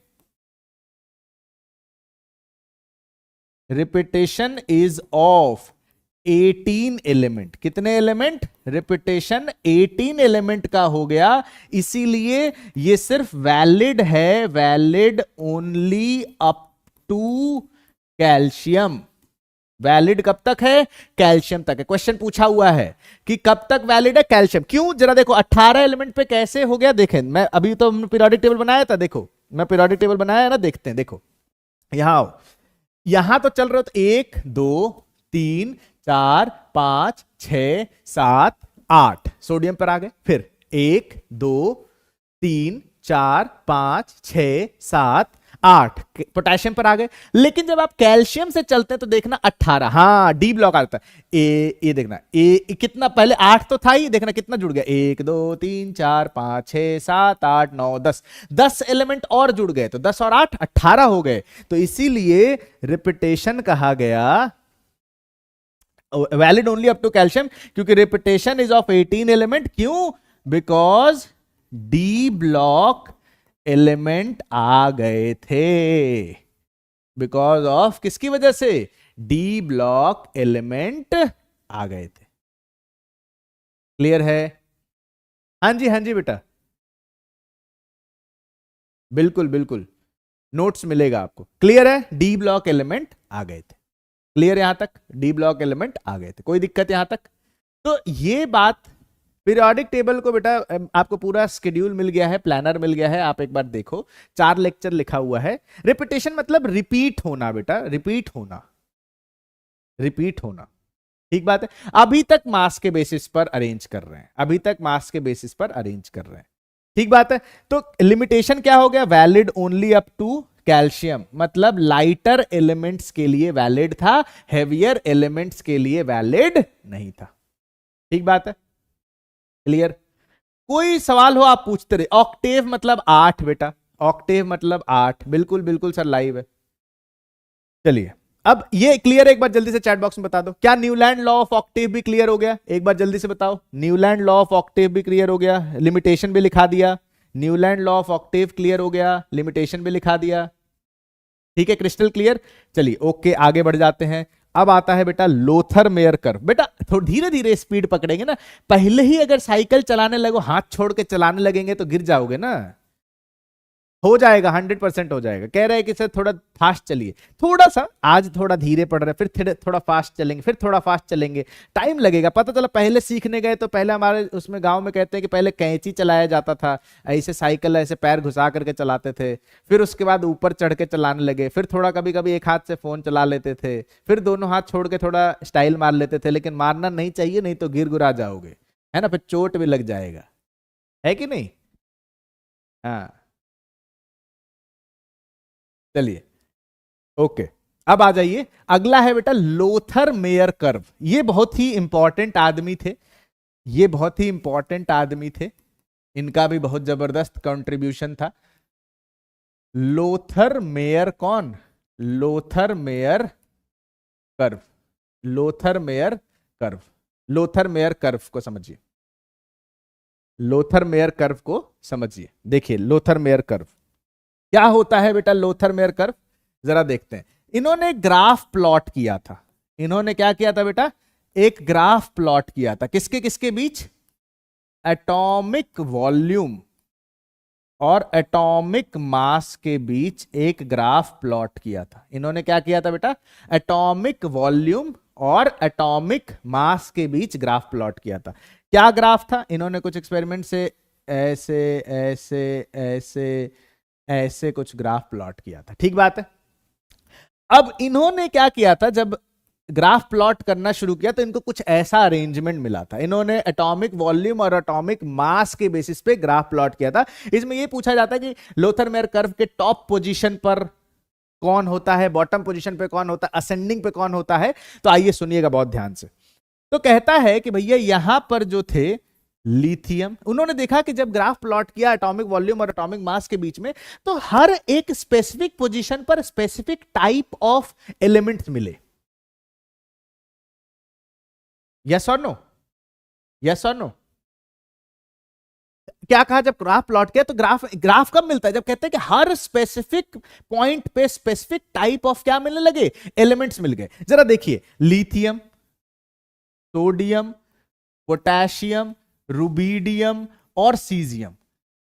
रिपीटेशन इज ऑफ 18 एलिमेंट। कितने एलिमेंट, रिपीटेशन 18 एलिमेंट का हो गया, इसीलिए ये सिर्फ वैलिड है, valid only up to calcium. Valid कब तक है, कैल्शियम तक है। क्वेश्चन पूछा हुआ है कि कब तक वैलिड है, कैल्शियम। क्यों, जरा देखो 18 एलिमेंट पे कैसे हो गया, देखें, मैं अभी तो पीरियोडिक टेबल बनाया था, देखो मैं पीरियोडिक टेबल बनाया है ना, देखते हैं, देखो यहां आओ, यहां तो चल रहे हो, तो 1 2 3 4 5 6 7 8 सोडियम पर आ गए, फिर 1 2 3 4 5 6 7 8 पोटेशियम पर आ गए। लेकिन जब आप कैल्शियम से चलते हैं तो देखना 18, हाँ डी ब्लॉक आता है, ये देखना ए कितना, पहले 8 तो था ही, देखना कितना जुड़ गया, 1 2 3 4 5 6 7 8 9 10, 10 एलिमेंट और जुड़ गए, तो 10 और 8 18 हो गए। तो इसीलिए रिपीटेशन कहा गया valid only up to calcium, क्योंकि रिपीटेशन इज ऑफ 18 एलिमेंट। क्यों, बिकॉज डी ब्लॉक एलिमेंट आ गए थे, बिकॉज ऑफ किसकी वजह से, डी ब्लॉक एलिमेंट आ गए थे। क्लियर है, हाँ जी, हाँ जी बेटा, बिल्कुल बिल्कुल, नोट्स मिलेगा आपको। क्लियर है, डी ब्लॉक एलिमेंट आ गए थे। क्लियर, यहां तक डी ब्लॉक एलिमेंट आ गए थे, कोई दिक्कत यहां तक। तो ये बात, पीरियोडिक टेबल को बेटा आपको पूरा शेड्यूल मिल गया है, प्लानर मिल गया है, आप एक बार देखो, 4 लेक्चर लिखा हुआ है। रिपीटेशन मतलब रिपीट होना बेटा, रिपीट होना, रिपीट होना, ठीक बात है। अभी तक मास के बेसिस पर अरेंज कर रहे हैं, अभी तक मास के बेसिस पर अरेंज कर रहे हैं, ठीक बात है। तो लिमिटेशन क्या हो गया, valid only up to calcium, मतलब लाइटर एलिमेंट्स के लिए वैलिड था, हेवियर एलिमेंट्स के लिए वैलिड नहीं था, ठीक बात है। क्लियर, कोई सवाल हो आप पूछते रहे। ऑक्टेव मतलब 8 बेटा, ऑक्टेव मतलब 8, बिल्कुल बिल्कुल सर लाइव है। चलिए अब ये क्लियर है, एक बार जल्दी से चैट बॉक्स में बता दो, क्या न्यूलैंड लॉ ऑफ ऑक्टेव भी क्लियर हो गया, एक बार जल्दी से बताओ। न्यूलैंड लॉ ऑफ ऑक्टेव भी क्लियर हो गया, लिमिटेशन भी लिखा दिया, Newland law of octave clear हो गया, लिमिटेशन भी लिखा दिया, ठीक है, क्रिस्टल क्लियर। चलिए ओके, आगे बढ़ जाते हैं। अब आता है बेटा लोथर मेयर कर्व। बेटा थोड़ा धीरे धीरे स्पीड पकड़ेंगे ना, पहले ही अगर साइकिल चलाने लगो, हाथ छोड़ के चलाने लगेंगे तो गिर जाओगे ना। हो जाएगा, 100% हो जाएगा। कह रहे हैं कि सर थोड़ा फास्ट चलिए, थोड़ा सा आज थोड़ा धीरे पड़ रहा है, फिर थोड़ा फास्ट चलेंगे, फिर थोड़ा फास्ट चलेंगे, टाइम लगेगा। पता चला पहले सीखने गए तो पहले हमारे उसमें गांव में कहते हैं कि पहले कैंची चलाया जाता था, ऐसे साइकिल ऐसे पैर घुसा करके चलाते थे, फिर उसके बाद ऊपर चढ़ के चलाने लगे, फिर थोड़ा कभी कभी एक हाथ से फोन चला लेते थे, फिर दोनों हाथ छोड़ के थोड़ा स्टाइल मार लेते थे। लेकिन मारना नहीं चाहिए, नहीं तो गिर गुरा जाओगे, है ना, फिर चोट भी लग जाएगा, है कि नहीं। हाँ चलिए ओके, अब आ जाइए, अगला है बेटा लोथर मेयर कर्व। ये बहुत ही इंपॉर्टेंट आदमी थे, ये बहुत ही इंपॉर्टेंट आदमी थे, इनका भी बहुत जबरदस्त कंट्रीब्यूशन था। लोथर मेयर कौन, Lothar Meyer curve, Lothar Meyer curve, Lothar Meyer curve को समझिए, लोथर मेयर कर्व को समझिए। देखिए लोथर मेयर कर्व क्या होता है बेटा, लोथर मेयर कर्व जरा देखते हैं। इन्होंने ग्राफ प्लॉट किया था। इन्होंने क्या किया था बेटा? एक ग्राफ प्लॉट किया था। किसके किसके बीच? एटॉमिक वॉल्यूम और एटॉमिक मास के बीच एक ग्राफ प्लॉट किया था। इन्होंने क्या किया था बेटा? एटॉमिक वॉल्यूम और एटॉमिक मास के बीच ग्राफ प्लॉट किया था। क्या ग्राफ था? इन्होंने कुछ एक्सपेरिमेंट से ऐसे ऐसे ऐसे ऐसे कुछ ग्राफ प्लॉट किया था। ठीक बात है। अब इन्होंने क्या किया था? जब ग्राफ प्लॉट करना शुरू किया तो इनको कुछ ऐसा अरेंजमेंट मिला था। इन्होंने एटॉमिक वॉल्यूम और एटॉमिक मास के बेसिस पे ग्राफ प्लॉट किया था। इसमें यह पूछा जाता है कि लोथर-मेयर कर्व के टॉप पोजीशन पर कौन होता है, बॉटम पोजीशन पे कौन होता है, असेंडिंग पे कौन होता है। तो आइए सुनिएगा बहुत ध्यान से। तो कहता है कि भैया यहां पर जो थे लिथियम, उन्होंने देखा कि जब ग्राफ प्लॉट किया एटॉमिक वॉल्यूम और एटॉमिक मास के बीच में, तो हर एक स्पेसिफिक पोजीशन पर स्पेसिफिक टाइप ऑफ एलिमेंट्स मिले। यस और नो? यस और नो? क्या कहा? जब ग्राफ प्लॉट किया तो ग्राफ कब मिलता है? जब कहते हैं कि हर स्पेसिफिक पॉइंट पे स्पेसिफिक टाइप ऑफ क्या मिलने लगे? एलिमेंट्स मिल गए। जरा देखिए, लिथियम, सोडियम, पोटेशियम, रुबीडियम और सीजियम।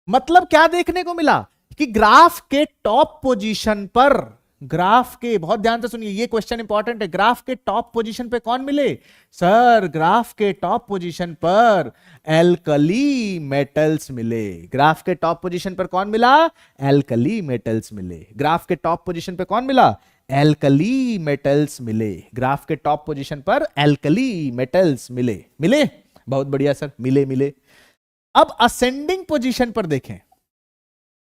मतलब क्या देखने को मिला? कि ग्राफ के टॉप पोजीशन पर, ग्राफ के, बहुत ध्यान से सुनिए, ये क्वेश्चन इंपॉर्टेंट है, ग्राफ के टॉप पोजीशन पे कौन मिले? सर, ग्राफ के टॉप पोजीशन पर एल्कली मेटल्स मिले। ग्राफ के टॉप पोजीशन पर कौन मिला? एल्कली मेटल्स मिले। ग्राफ के टॉप पोजीशन पे कौन मिला? एल्कली मेटल्स मिले। ग्राफ के टॉप पोजीशन पर एल्कली मेटल्स मिले। मिले? बहुत बढ़िया सर, मिले मिले। अब असेंडिंग पोजीशन पर देखें,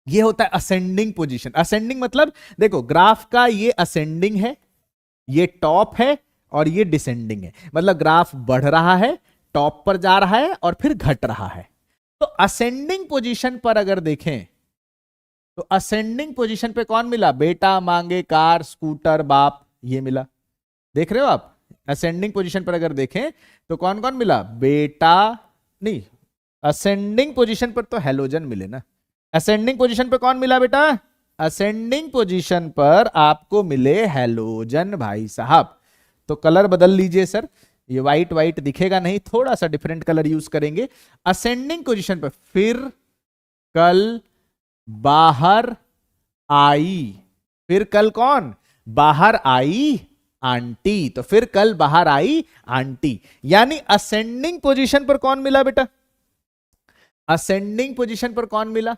ये होता है असेंडिंग पोजीशन। असेंडिंग मतलब देखो, ग्राफ का ये असेंडिंग है, ये टॉप है और ये डिसेंडिंग है। मतलब ग्राफ बढ़ रहा है, टॉप पर जा रहा है और फिर घट रहा है। तो असेंडिंग पोजीशन पर अगर देखें तो असेंडिंग पोजीशन पे कौन मिला? बेटा मांगे कार स्कूटर बाप, ये मिला। देख रहे हो आप? असेंडिंग पोजीशन पर अगर देखें तो कौन कौन मिला? बेटा नहीं, असेंडिंग पोजीशन पर तो हैलोजन मिले ना। असेंडिंग पोजीशन पर कौन मिला बेटा? असेंडिंग पोजीशन पर आपको मिले हैलोजन भाई साहब। तो कलर बदल लीजिए सर, ये व्हाइट व्हाइट दिखेगा नहीं, थोड़ा सा डिफरेंट कलर यूज करेंगे। असेंडिंग पोजीशन पर फिर कल बाहर आई, फिर कल कौन बाहर आई? आंटी। तो फिर कल बाहर आई आंटी। यानी असेंडिंग पोजीशन पर कौन मिला बेटा? असेंडिंग पोजीशन पर कौन मिला?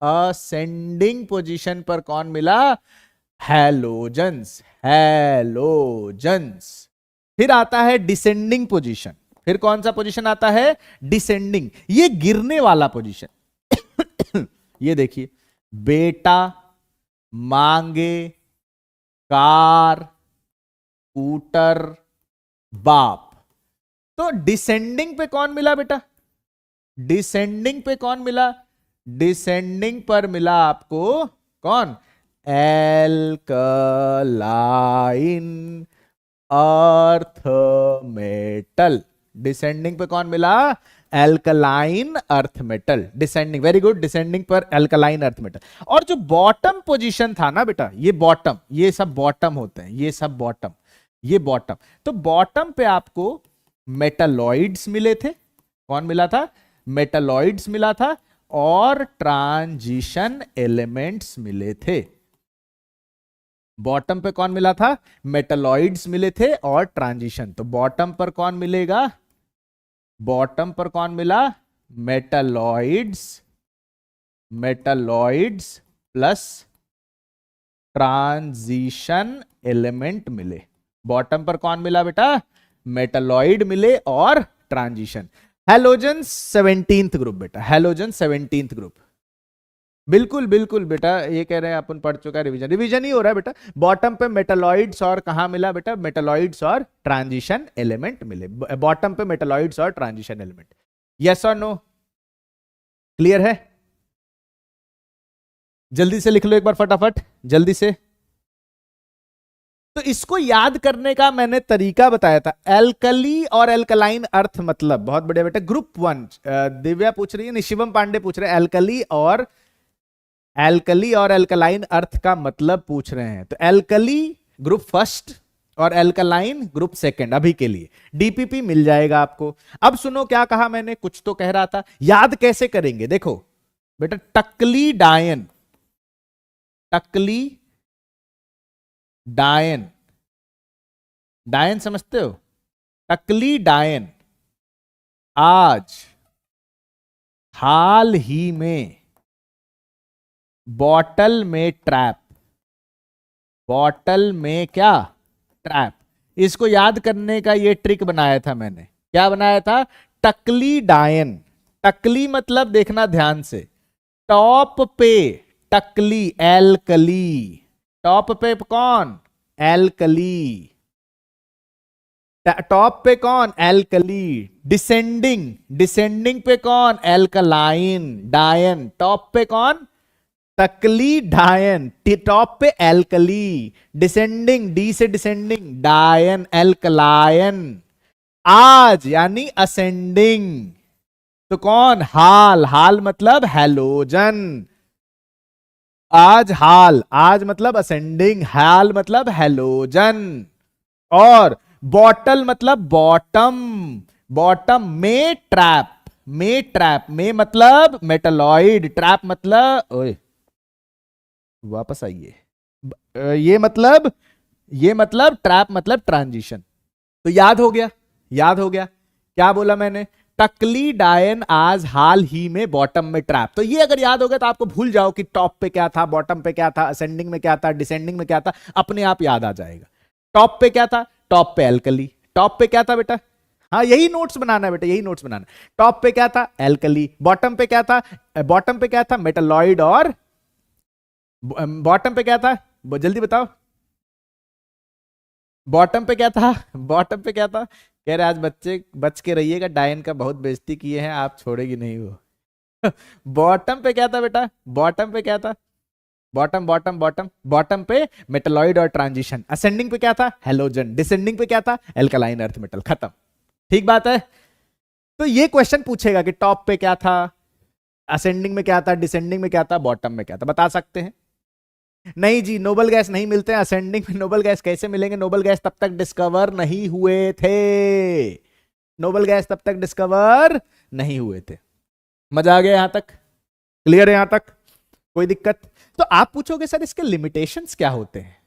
असेंडिंग पोजीशन पर कौन मिला? हैलोजन्स। हैलोजन्स। फिर आता है डिसेंडिंग पोजीशन। फिर कौन सा पोजीशन आता है? डिसेंडिंग। ये गिरने वाला पोजीशन। ये देखिए, बेटा मांगे कार स्कूटर बाप। तो डिसेंडिंग पे कौन मिला बेटा? डिसेंडिंग पे कौन मिला? डिसेंडिंग पर मिला आपको कौन? Alkaline earth metal. डिसेंडिंग पे कौन मिला? Alkaline earth metal. Descending, very good, descending पर एल्कलाइन अर्थ मेटल। और जो बॉटम पोजीशन था ना बेटा, ये बॉटम, ये सब बॉटम होते हैं, ये सब बॉटम, ये बॉटम। तो बॉटम पे आपको मेटलॉइड्स मिले थे। कौन मिला था? मेटलॉइड्स मिला था और ट्रांजिशन एलिमेंट्स मिले थे। बॉटम पे कौन मिला था? मेटलॉइड्स मिले थे और ट्रांजिशन। तो बॉटम पर कौन मिलेगा? बॉटम पर कौन मिला? Metalloids, metalloids plus transition element मिले। बॉटम पर कौन मिला बेटा? मेटलॉइड मिले और ट्रांजिशन। हैलोजन 17th ग्रुप बेटा, हैलोजन 17th ग्रुप। बिल्कुल बिल्कुल बेटा, ये कह रहे हैं अपन पढ़ चुका है, रिवीजन रिवीजन ही हो रहा है बेटा। बॉटम पे मेटलॉइड्स और कहां मिला बेटा? मेटलॉइड्स और ट्रांजिशन एलिमेंट मिले। बॉटम पे मेटलॉइड्स और ट्रांजिशन एलिमेंट। यस और नो? क्लियर है? जल्दी से लिख लो एक बार फटाफट, जल्दी से। तो इसको याद करने का मैंने तरीका बताया था। एल्कली और एल्कलाइन अर्थ मतलब, बहुत बढ़िया बेटा। ग्रुप 1 दिव्या पूछ रही है, शिवम पांडे पूछ रहे हैं एल्कली और एल्कलाइन अर्थ का मतलब पूछ रहे हैं। तो एल्कली ग्रुप फर्स्ट और एल्कलाइन ग्रुप सेकंड अभी के लिए। डीपीपी मिल जाएगा आपको। अब सुनो क्या कहा मैंने, कुछ तो कह रहा था, याद कैसे करेंगे देखो बेटा, टकली डायन, टकली डायन, डायन समझते हो, टकली डायन आज हाल ही में बॉटल में ट्रैप, बॉटल में क्या ट्रैप, इसको याद करने का ये ट्रिक बनाया था मैंने। क्या बनाया था, टकली डायन, टकली मतलब देखना ध्यान से, टॉप पे टकली एल्कली, टॉप पे कौन एल्कली, टॉप पे कौन एल्कली, डिसेंडिंग, डिसेंडिंग पे कौन एल्कलाइन डायन, टॉप पे कौन टकली डायन, टॉप पे एल्कली, डिसेंडिंग डी से डिसेंडिंग डायन एल्कलायन, आज यानी असेंडिंग तो कौन हाल, हाल मतलब हैलोजन, आज हाल, आज मतलब असेंडिंग, हाल मतलब हैलोजन, और बॉटल मतलब बॉटम, बॉटम में ट्रैप, में ट्रैप, में मतलब मेटलॉइड, ट्रैप मतलब ओए वापस आइए, ये मतलब ट्रैप मतलब ट्रांजिशन। तो याद हो गया, याद हो गया क्या बोला मैंने, टकली डायन आज हाल ही में बॉटम में ट्रैप। तो ये अगर याद हो गया तो आपको भूल जाओ कि टॉप पे क्या था, बॉटम पे क्या था, असेंडिंग में क्या था, डिसेंडिंग में क्या था, अपने आप याद आ जाएगा। टॉप पे क्या था, टॉप पे एल्कली, टॉप पे क्या था बेटा, हाँ यही नोट्स बनाना है बेटा, यही नोट्स बनाना। टॉप पे क्या था एल्कली, बॉटम पे क्या था, बॉटम पे क्या था मेटालॉइड, और बॉटम पे क्या था, जल्दी बताओ, बॉटम पे क्या था, बॉटम पे क्या था, कह रहे आज बच्चे बच के रहिएगा, डायन का बहुत बेइज्जती किए हैं आप, छोड़ेगी नहीं वो। बॉटम पे क्या था बेटा, बॉटम पे क्या था, बॉटम बॉटम बॉटम, बॉटम पे मेटलॉइड और ट्रांजिशन, असेंडिंग पे क्या था हेलोजन, डिसेंडिंग पे क्या था एल्कलाइन अर्थ मेटल, खत्म। ठीक बात है। तो ये क्वेश्चन पूछेगा कि टॉप पे क्या था, असेंडिंग में क्या था, डिसेंडिंग में क्या था, बॉटम में क्या था, बता सकते हैं। नहीं जी, नोबल गैस नहीं मिलते हैं असेंडिंग में, नोबल गैस कैसे मिलेंगे, नोबल गैस तब तक डिस्कवर नहीं हुए थे, नोबल गैस तब तक डिस्कवर नहीं हुए थे। मजा आ गया यहां तक, क्लियर है यहां तक, कोई दिक्कत। तो आप पूछोगे सर इसके लिमिटेशंस क्या होते हैं,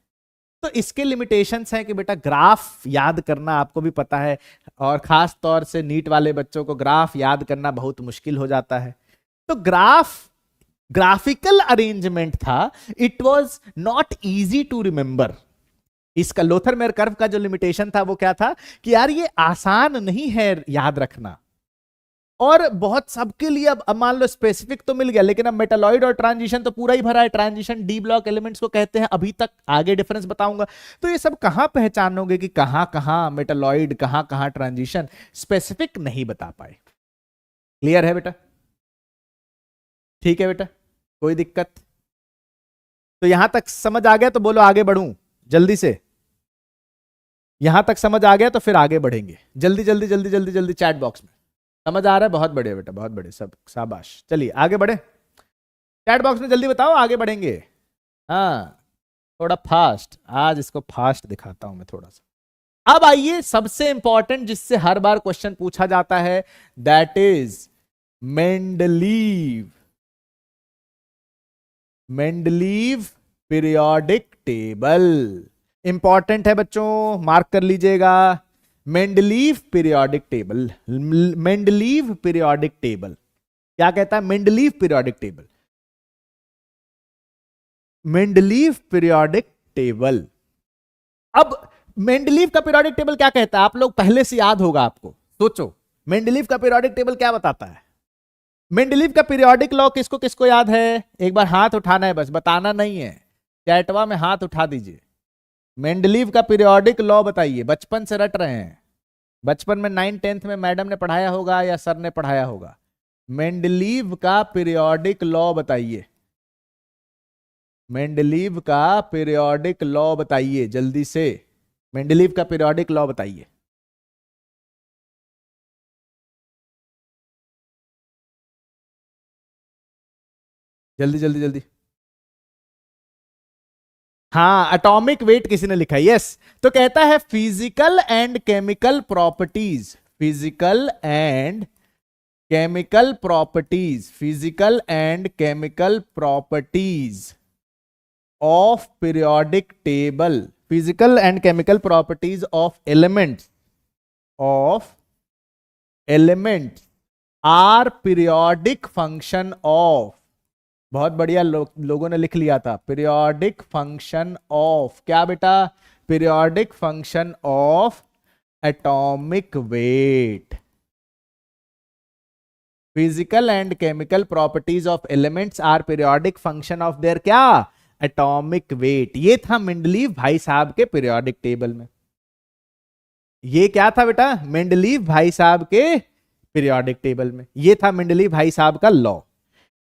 तो इसके लिमिटेशंस हैं कि बेटा ग्राफ याद करना आपको भी पता है, और खास तौर से नीट वाले बच्चों को ग्राफ याद करना बहुत मुश्किल हो जाता है। तो ग्राफ ग्राफिकल अरेंजमेंट था, it was not easy to remember. इसका लोथरमेयर कर्व का जो लिमिटेशन था वो क्या था कि यार ये आसान नहीं है याद रखना, और बहुत सबके लिए अब मान लो स्पेसिफिक तो मिल गया, लेकिन अब मेटालॉइड और ट्रांजिशन तो पूरा ही भरा है, ट्रांजिशन डी ब्लॉक एलिमेंट्स को कहते हैं, अभी तक आगे डिफरेंस बताऊंगा। तो ये सब कहां पहचानोगे कि कहां कहां मेटालॉइड, कहां कहां ट्रांजिशन, स्पेसिफिक नहीं बता पाए। क्लियर है बेटा, ठीक है बेटा, कोई दिक्कत। तो यहां तक समझ आ गया तो बोलो आगे बढ़ूं जल्दी से, यहां तक समझ आ गया तो फिर आगे बढ़ेंगे, जल्दी जल्दी जल्दी जल्दी जल्दी चैट बॉक्स में। समझ आ रहा है, बहुत बढ़िया बेटा, बहुत बढ़िया, सब शाबाश, चलिए आगे बढ़े, चैट बॉक्स में जल्दी बताओ आगे बढ़ेंगे। हाँ थोड़ा फास्ट, आज इसको फास्ट दिखाता हूं मैं थोड़ा सा। अब आइए सबसे इंपॉर्टेंट जिससे हर बार क्वेश्चन पूछा जाता है, that is Mendeleev, Mendeleev periodic table. Important है बच्चों, मार्क कर लीजिएगा, Mendeleev periodic table, Mendeleev periodic table क्या कहता है, Mendeleev periodic table, Mendeleev periodic table. अब मेंडलीव का पीरियोडिक टेबल क्या कहता है, आप लोग पहले से याद होगा आपको, सोचो मेंडलीव का पीरियोडिक टेबल क्या बताता है। मेंडलीव का पीरियोडिक लॉ किसको किसको याद है, एक बार हाथ उठाना है, बस बताना नहीं है, चैटवा में हाथ उठा दीजिए। मेंडलीव का पीरियोडिक लॉ बताइए, बचपन से रट रहे हैं, बचपन में 9th 10th में मैडम ने पढ़ाया होगा या सर ने पढ़ाया होगा। मेंडलीव का पीरियोडिक लॉ बताइए, मेंडलीव का पीरियोडिक लॉ बताइए जल्दी से, मेंडलीव का पीरियोडिक लॉ बताइए। जल्दी जल्दी जल्दी, हाँ, एटॉमिक वेट किसी ने लिखा है, यस। तो कहता है physical and chemical properties, physical and chemical properties, physical and chemical properties of periodic table, physical and chemical properties of elements, of elements are periodic function of, बहुत बढ़िया लोगों ने लिख लिया था, पीरियोडिक फंक्शन ऑफ क्या बेटा, periodic function of atomic weight. Physical and chemical properties of elements are periodic function of their क्या, एटॉमिक वेट। ये था मेंडलीव भाई साहब के पीरियोडिक टेबल में, ये क्या था बेटा, मेंडलीव भाई साहब के पीरियोडिक टेबल में, ये था मेंडलीव भाई साहब का लॉ।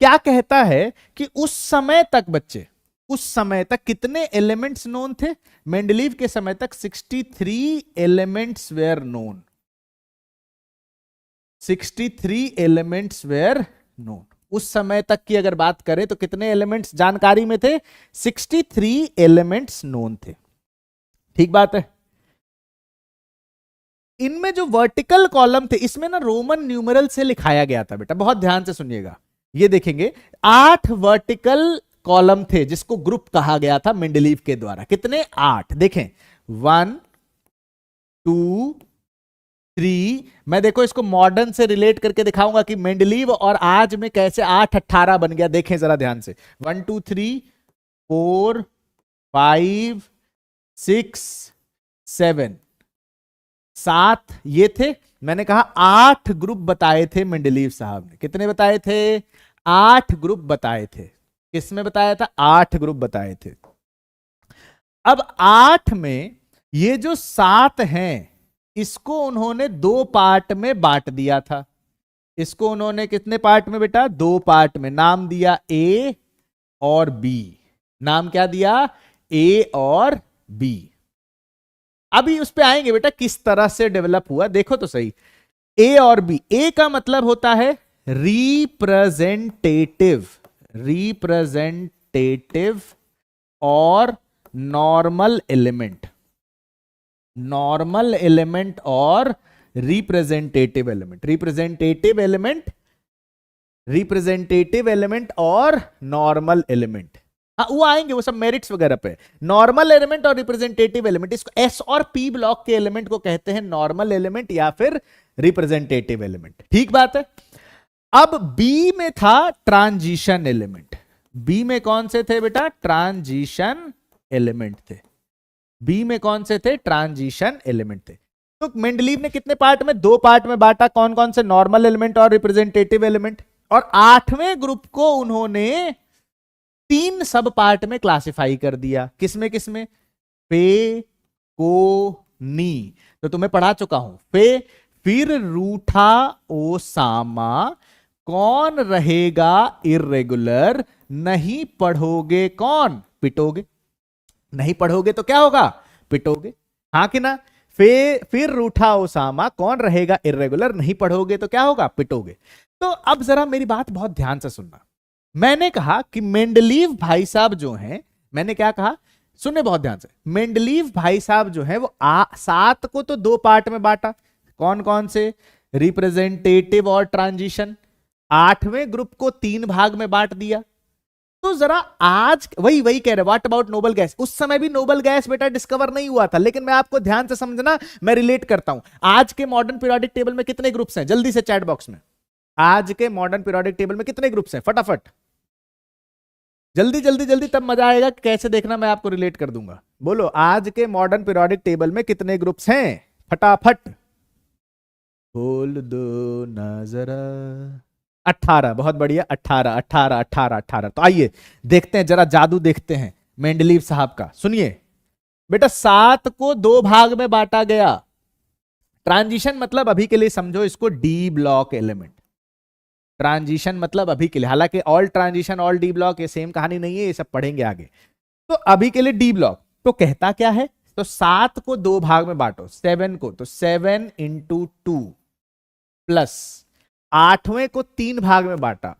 क्या कहता है कि उस समय तक बच्चे, उस समय तक कितने एलिमेंट्स नोन थे, मेंडलीव के समय तक 63 elements were known, 63 elements were known. उस समय तक की अगर बात करें तो कितने एलिमेंट्स जानकारी में थे, 63 एलिमेंट्स नोन थे। ठीक बात है। इनमें जो वर्टिकल कॉलम थे इसमें ना रोमन न्यूमरल से लिखाया गया था बेटा, बहुत ध्यान से सुनिएगा। ये देखेंगे 8 वर्टिकल कॉलम थे जिसको ग्रुप कहा गया था मेंडलीव के द्वारा। कितने, 8। देखें 1 2 3। मैं देखो इसको मॉडर्न से रिलेट करके दिखाऊंगा कि मेंडलीव और आज में कैसे 8 18 बन गया। देखें जरा ध्यान से, 1 2 3 4 5 6 7 7 ये थे। मैंने कहा 8 ग्रुप बताए थे मेंडलीव साहब ने। कितने बताए थे, 8 ग्रुप बताए थे। किसमें बताया था, 8 ग्रुप बताए थे। अब 8 में ये जो 7 हैं इसको उन्होंने 2 पार्ट में बांट दिया था। इसको उन्होंने कितने पार्ट में बेटा, 2 पार्ट में। नाम दिया ए और बी। नाम क्या दिया, ए और बी। अभी उस पे आएंगे बेटा किस तरह से डेवलप हुआ, देखो तो सही। ए और बी, ए का मतलब होता है रिप्रेजेंटेटिव, रिप्रेजेंटेटिव और नॉर्मल एलिमेंट, नॉर्मल एलिमेंट और representative element, representative element, representative element और नॉर्मल एलिमेंट। हाँ वो आएंगे, वो सब मेरिट्स वगैरह पे। नॉर्मल एलिमेंट और रिप्रेजेंटेटिव एलिमेंट, इसको एस और पी ब्लॉक के एलिमेंट को कहते हैं नॉर्मल एलिमेंट या फिर रिप्रेजेंटेटिव एलिमेंट। ठीक बात है। अब बी में था ट्रांजिशन एलिमेंट। बी में कौन से थे बेटा, ट्रांजिशन एलिमेंट थे। बी में कौन से थे, ट्रांजिशन एलिमेंट थे। तो मेंडलीव ने कितने पार्ट में, 2 पार्ट में बांटा। कौन कौन से, नॉर्मल एलिमेंट और रिप्रेजेंटेटिव एलिमेंट। और 8वें ग्रुप को उन्होंने 3 सब पार्ट में क्लासिफाई कर दिया। किसमें किसमें, फे को नी, तो तुम्हें पढ़ा चुका हूं। फे, फिर रूठा ओसामा, कौन रहेगा इर्रेगुलर, नहीं पढ़ोगे कौन, पिटोगे। नहीं पढ़ोगे तो क्या होगा, पिटोगे। हाँ कि ना। फिर रूठा ओसामा, कौन रहेगा इर्रेगुलर, नहीं पढ़ोगे तो क्या होगा, पिटोगे। तो अब जरा मेरी बात बहुत ध्यान से सुनना। मैंने कहा कि मेंडलीव भाई साहब जो हैं, मैंने क्या कहा, सुने बहुत ध्यान से। मेंडलीव भाई साहब जो है वो 7 को तो 2 पार्ट में बांटा। कौन कौन से, रिप्रेजेंटेटिव और ट्रांजिशन। 8वें ग्रुप को 3 भाग में बांट दिया। तो जरा आज वही कह रहे, व्हाट अबाउट नोबल गैस। उस समय भी नोबल गैस बेटा डिस्कवर नहीं हुआ था, लेकिन मैं आपको ध्यान से समझना, मैं रिलेट करता हूं। आज के मॉडर्न पीरियोडिक टेबल में कितने ग्रुप्स हैं, जल्दी से चैट बॉक्स में। आज के मॉडर्न पीरियोडिक टेबल में कितने ग्रुप्स हैं, फटाफट जल्दी जल्दी जल्दी, तब मजा आएगा। कैसे देखना, मैं आपको रिलेट कर दूंगा। बोलो, आज के मॉडर्न पीरियोडिक टेबल में कितने ग्रुप्स हैं, फटाफट बोल दो ना जरा। 18, बहुत बढ़िया, 18 18 18 18। तो आइए देखते हैं, जरा जादू देखते हैं मेंडलीव साहब का। सुनिए बेटा, 7 को 2 भाग में बांटा गया। ट्रांजिशन मतलब अभी के लिए समझो इसको डी ब्लॉक एलिमेंट। ट्रांजिशन मतलब अभी के लिए, हालांकि all transition all D block ये सेम कहानी नहीं है, ये सब पढ़ेंगे आगे। तो अभी के लिए डी ब्लॉक। तो कहता क्या है, तो 7 को 2 भाग में बांटो, 7 को, तो 7 × 2 प्लस 8वें को 3 भाग में बांटा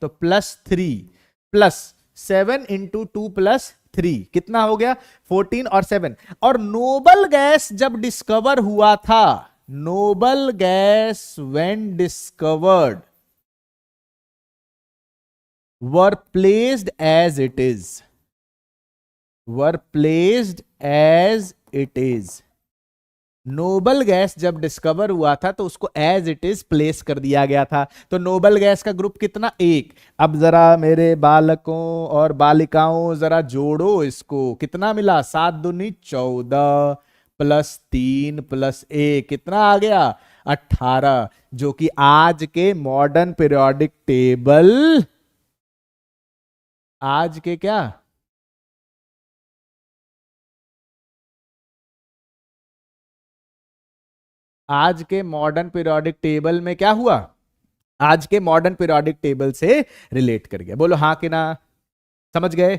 तो +3 प्लस 7 × 2 + 3 कितना हो गया 14 और 7। और नोबल गैस जब डिस्कवर हुआ था, noble gas when discovered were placed as it is, were placed as it is. Noble gas जब डिस्कवर हुआ था तो उसको एज इट इज प्लेस कर दिया गया था। तो नोबल गैस का ग्रुप कितना 1। अब जरा मेरे बालकों और बालिकाओं जरा जोड़ो इसको, कितना मिला 7 दूनी 14 प्लस 3 प्लस 1 कितना आ गया 18, जो कि आज के मॉडर्न पीरियोडिक टेबल, आज के क्या, आज के मॉडर्न पीरियोडिक टेबल में क्या हुआ, आज के मॉडर्न पीरियोडिक टेबल से रिलेट कर गया। बोलो हाँ कि ना, समझ गए।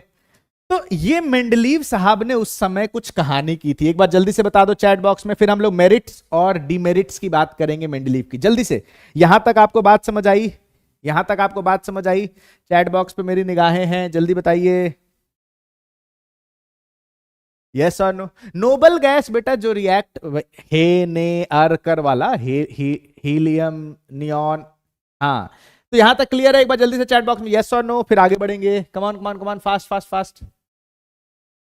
तो ये मेंडलीव साहब ने उस समय कुछ कहानी की थी, एक बार जल्दी से बता दो चैट बॉक्स में, फिर हम लोग मेरिट्स और डीमेरिट्स की बात करेंगे मेंडलीव की। जल्दी से, यहां तक आपको बात समझ आई, यहां तक आपको बात समझ आई? चैट बॉक्स पे मेरी निगाहें हैं, जल्दी बताइए यस और नो। नोबल गैस बेटा जो रिएक्ट हे ने अर्कर वाला हीलियम नियॉन, हाँ तो यहां तक क्लियर है? एक बार जल्दी से चैट बॉक्स में यस और नो, फिर आगे बढ़ेंगे। Come on come on come on, fast fast fast,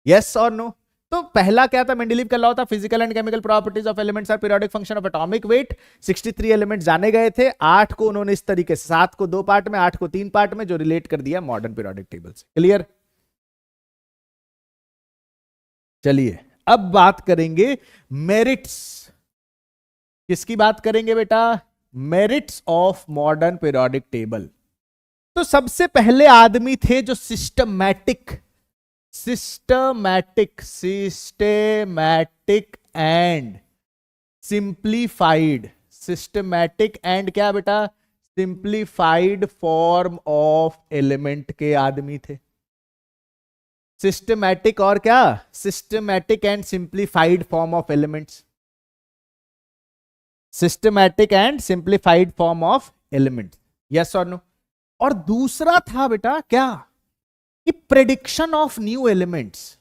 yes और नो। तो पहला क्या था मेंडलीव का लॉ था, physical and chemical properties of elements are periodic function of atomic weight. 63 element जाने गए थे, 8 को उन्होंने इस तरीके से, 7 को 2 पार्ट में, 8 को 3 पार्ट में, जो रिलेट कर दिया मॉडर्न पीरियोडिक टेबल से। क्लियर? चलिए अब बात करेंगे मेरिट्स। किसकी बात करेंगे बेटा? Merits of modern periodic table. तो सबसे पहले आदमी थे जो systematic and simplified, systematic and क्या बेटा, सिंप्लीफाइड फॉर्म ऑफ एलिमेंट के आदमी थे। सिस्टमैटिक और क्या, systematic and simplified form of elements, systematic and simplified form of element, yes और नो। और दूसरा था बेटा क्या, कि prediction of new elements,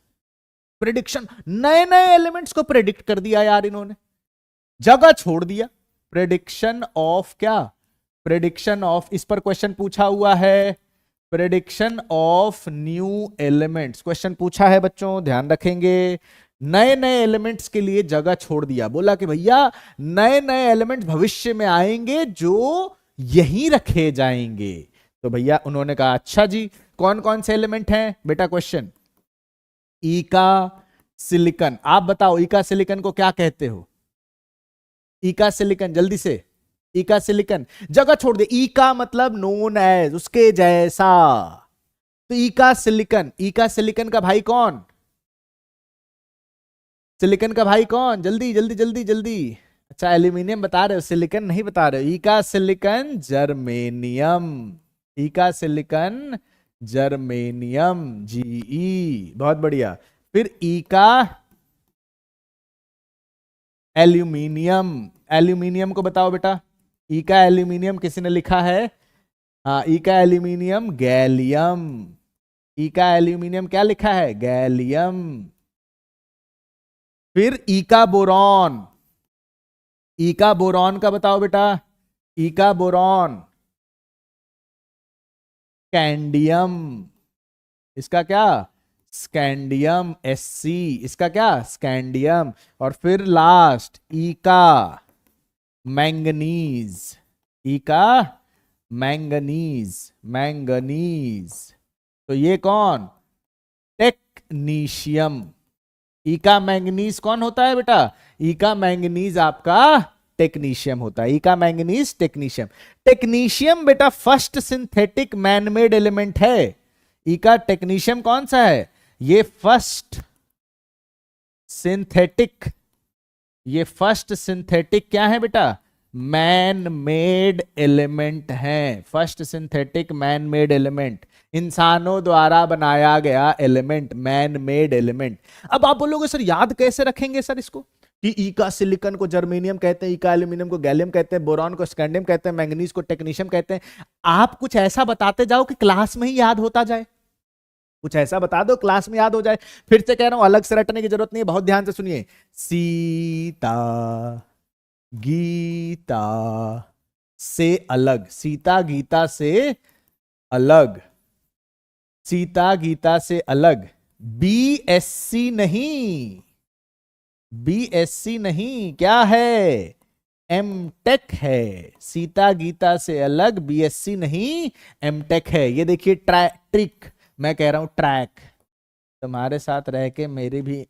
prediction, नए नए एलिमेंट्स को प्रेडिक्ट कर दिया यार इन्होंने, जगह छोड़ दिया। प्रेडिक्शन ऑफ क्या, प्रेडिक्शन ऑफ, इस पर क्वेश्चन पूछा हुआ है, prediction of new elements question पूछा है बच्चों, ध्यान रखेंगे। नए नए एलिमेंट्स के लिए जगह छोड़ दिया, बोला कि भैया नए नए एलिमेंट्स भविष्य में आएंगे जो यहीं रखे जाएंगे। तो भैया उन्होंने कहा अच्छा जी, कौन कौन से एलिमेंट हैं बेटा? क्वेश्चन, ईका सिलिकन, आप बताओ ईका सिलिकन को क्या कहते हो? ईका सिलिकन, जल्दी से, ईका सिलिकन, जगह छोड़ दे, ईका मतलब नोन एज, उसके जैसा। तो ईका सिलिकन, ईका सिलिकन का भाई कौन, सिलिकन का भाई कौन? जल्दी जल्दी जल्दी जल्दी। अच्छा एल्यूमिनियम बता रहे हो, सिलिकन नहीं बता रहे हो। ईका सिलिकन जर्मेनियम, ईका सिलिकन जर्मेनियम, जीई, बहुत बढ़िया। फिर ईका एल्यूमिनियम, एल्यूमिनियम को बताओ बेटा, ईका एल्यूमिनियम किसी ने लिखा है? हाँ, ईका एल्यूमिनियम गैलियम, ईका एल्यूमिनियम क्या लिखा है? गैलियम। फिर ईका बोरॉन, ईका बोरॉन का बताओ बेटा, ईका बोरॉन स्कैंडियम, इसका क्या? स्कैंडियम, Sc, इसका क्या? स्कैंडियम। और फिर लास्ट ईका मैंगनीज, ईका मैंगनीज, मैंगनीज। तो ये कौन? टेक्नीशियम। ईका मैंगनीज कौन होता है बेटा? ईका मैंगनीज आपका टेक्नीशियम होता है, ईका मैंगनीज टेक्नीशियम। टेक्नीशियम बेटा फर्स्ट सिंथेटिक मैनमेड एलिमेंट है। ईका टेक्नीशियम कौन सा है? ये फर्स्ट सिंथेटिक, ये फर्स्ट सिंथेटिक क्या है बेटा? मैन मेड एलिमेंट है, first synthetic man made element, इंसानों द्वारा बनाया गया एलिमेंट, मैन मेड एलिमेंट। अब आप बोलोगे सर याद कैसे रखेंगे सर इसको, कि ईका सिलिकन को जर्मेनियम कहते हैं, ईका एल्यूमिनियम को गैलियम कहते हैं, बोरॉन को स्कैंडियम कहते हैं, मैंगनीज को टेक्नीशियम कहते हैं। आप कुछ ऐसा बताते जाओ कि क्लास में ही याद होता जाए। कुछ ऐसा बता दो क्लास में याद हो जाए। फिर से कह रहा हूं, अलग से रटने की जरूरत नहीं है, बहुत ध्यान से सुनिए। सीता गीता से अलग, सीता गीता से अलग, सीता गीता से अलग, बीएससी नहीं, बीएससी नहीं, क्या है, एमटेक है। सीता गीता से अलग बीएससी नहीं, एमटेक है। ये देखिए ट्रिक, मैं कह रहा हूं ट्रैक, तुम्हारे साथ रह के मेरी भी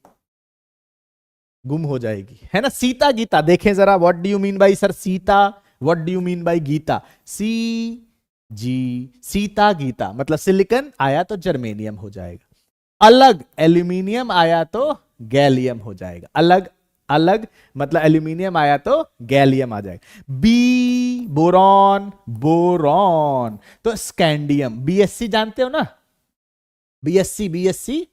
गुम हो जाएगी, है ना। सीता गीता देखें जरा, what do you mean by sir Sita, what do you mean by Gita, C G, Sita Gita मतलब सिलिकॉन आया तो जर्मेनियम हो जाएगा, अलग एल्यूमिनियम आया तो गैलियम हो जाएगा, अलग अलग मतलब एल्यूमिनियम आया तो गैलियम आ जाएगा। बी बोरॉन, बोरॉन तो स्कैंडियम, बीएससी जानते हो ना, बीएससी, बीएससी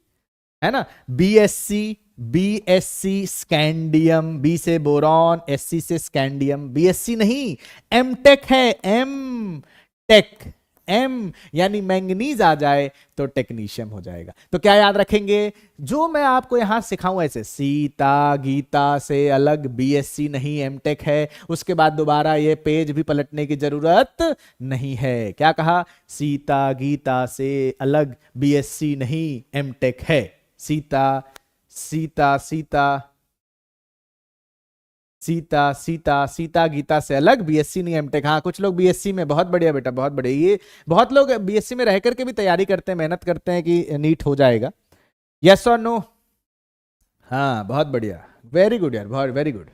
है ना, बीएससी, बीएससी स्कैंडियम, बी से बोरॉन, एससी से स्कैंडियम, बीएससी नहीं, एमटेक है, एम टेक, एम यानी मैंगनीज आ जाए तो टेक्नीशियम हो जाएगा। तो क्या याद रखेंगे, जो मैं आपको यहां सिखाऊं ऐसे, सीता गीता से अलग बीएससी नहीं, एमटेक है, उसके बाद दोबारा ये पेज भी पलटने की जरूरत नहीं है। क्या कहा, सीता गीता से अलग बीएससी नहीं, एमटेक है। सीता सीता सीता सीता सीता सीता गीता से अलग बीएससी नहीं, एमटेक। हाँ कुछ लोग बीएससी में, बहुत बढ़िया बेटा, बहुत बढ़िया। ये बहुत लोग बीएससी में रह करके भी तैयारी करते हैं, मेहनत करते हैं कि नीट हो जाएगा। यस और नो, हाँ बहुत बढ़िया, वेरी गुड यार, बहुत वेरी गुड।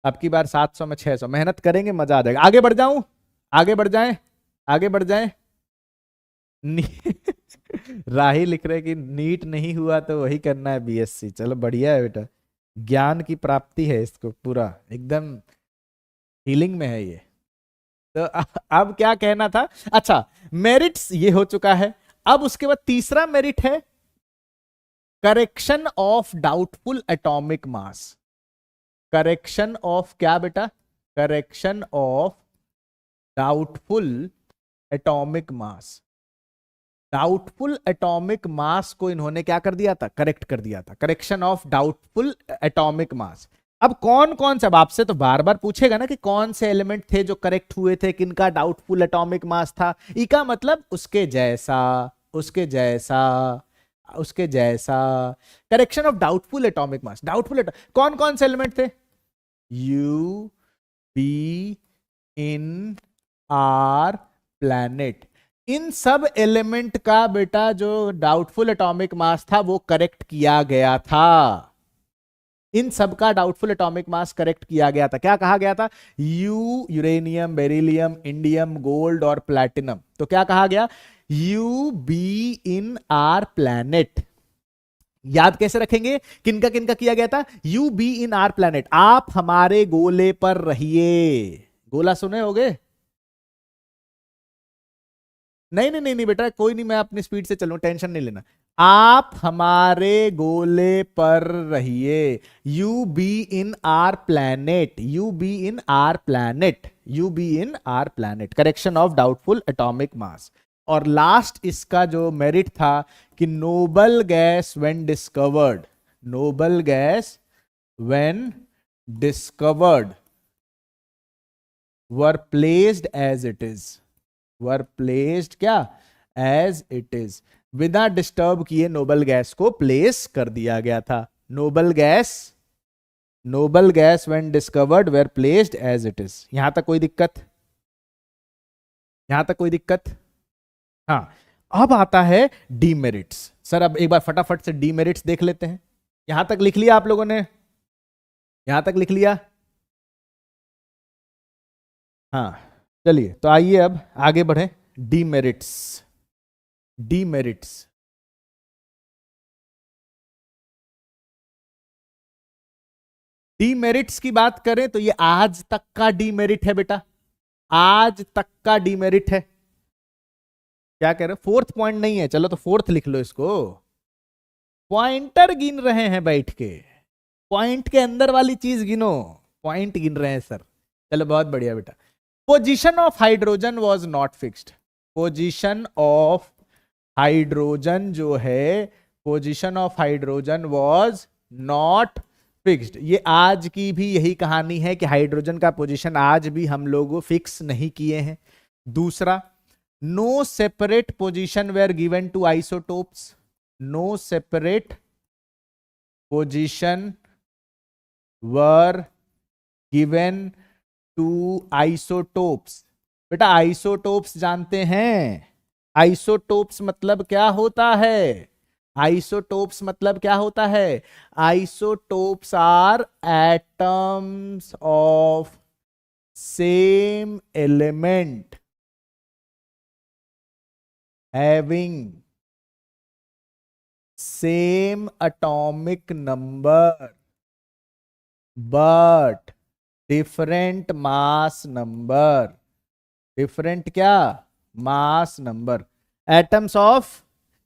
अब की बार 700 में 600, मेहनत करेंगे मजा आ जाएगा। आगे बढ़ जाऊं, आगे बढ़ जाएं, आगे बढ़ जाएं। राही लिख रहे कि नीट नहीं हुआ तो वही करना है बीएससी, चलो बढ़िया है बेटा, ज्ञान की प्राप्ति है, इसको पूरा एकदम हीलिंग में है ये। तो अब क्या कहना था, अच्छा मेरिट्स ये हो चुका है। अब उसके बाद तीसरा मेरिट है correction of doubtful atomic mass. Correction of क्या बेटा, correction of doubtful atomic mass. Doubtful atomic मास को इन्होंने क्या कर दिया था, करेक्ट कर दिया था, करेक्शन ऑफ डाउटफुल एटॉमिक मास। अब कौन कौन से, अब आपसे तो बार बार पूछेगा ना कि कौन से एलिमेंट थे जो करेक्ट हुए थे, किनका डाउटफुल एटॉमिक मास था। ई का मतलब उसके जैसा, उसके जैसा, उसके जैसा। Correction of doubtful atomic mass, doubtful कौन कौन से एलिमेंट थे, U B in are planet, इन सब एलिमेंट का बेटा जो डाउटफुल एटॉमिक मास था वो करेक्ट किया गया था। इन सब का डाउटफुल एटॉमिक मास करेक्ट किया गया था। क्या कहा गया था, you uranium, beryllium, indium, gold और प्लैटिनम। तो क्या कहा गया, you B in our planet. याद कैसे रखेंगे, किनका किया गया था, you B in our planet, आप हमारे गोले पर रहिए। गोला सुने होगे, नहीं नहीं नहीं नहीं बेटा, कोई नहीं, मैं अपनी स्पीड से चलूं, टेंशन नहीं लेना। आप हमारे गोले पर रहिए, you B in are planet, you B in are planet, you B in are planet, correction of doubtful atomic mass. और लास्ट इसका जो मेरिट था कि noble gas when discovered, noble gas when discovered were placed as it is, were placed क्या, as it is, बिना disturb किए noble gas को place कर दिया गया था। Noble gas, noble gas when discovered were placed as it is. यहां तक कोई दिक्कत, यहां तक कोई दिक्कत, हाँ। अब आता है डीमेरिट्स। सर अब एक बार फटाफट से डीमेरिट्स देख लेते हैं। यहां तक लिख लिया आप लोगों ने, यहां तक लिख लिया, हाँ चलिए तो आइए अब आगे बढ़े। डीमेरिट्स, डीमेरिट्स, डीमेरिट्स की बात करें तो ये आज तक का डीमेरिट है बेटा, आज तक का डीमेरिट है। क्या कह रहे हो, फोर्थ पॉइंट नहीं है, चलो तो फोर्थ लिख लो इसको। पॉइंटर गिन रहे हैं बैठ के, पॉइंट के अंदर वाली चीज गिनो, पॉइंट गिन रहे हैं सर, चलो बहुत बढ़िया बेटा। Position of hydrogen was not fixed, position of hydrogen जो है, position of hydrogen was not fixed. ये आज की भी यही कहानी है कि हाइड्रोजन का पोजीशन आज भी हम लोग फिक्स नहीं किए हैं। दूसरा, no separate position were given to isotopes, no separate position were given to isotopes. बेटा आइसोटोप्स जानते हैं, आइसोटोप्स मतलब क्या होता है? आइसोटोप्स मतलब क्या होता है? Isotopes are atoms of same element having same atomic number but different mass number. Different क्या? Mass number. Atoms of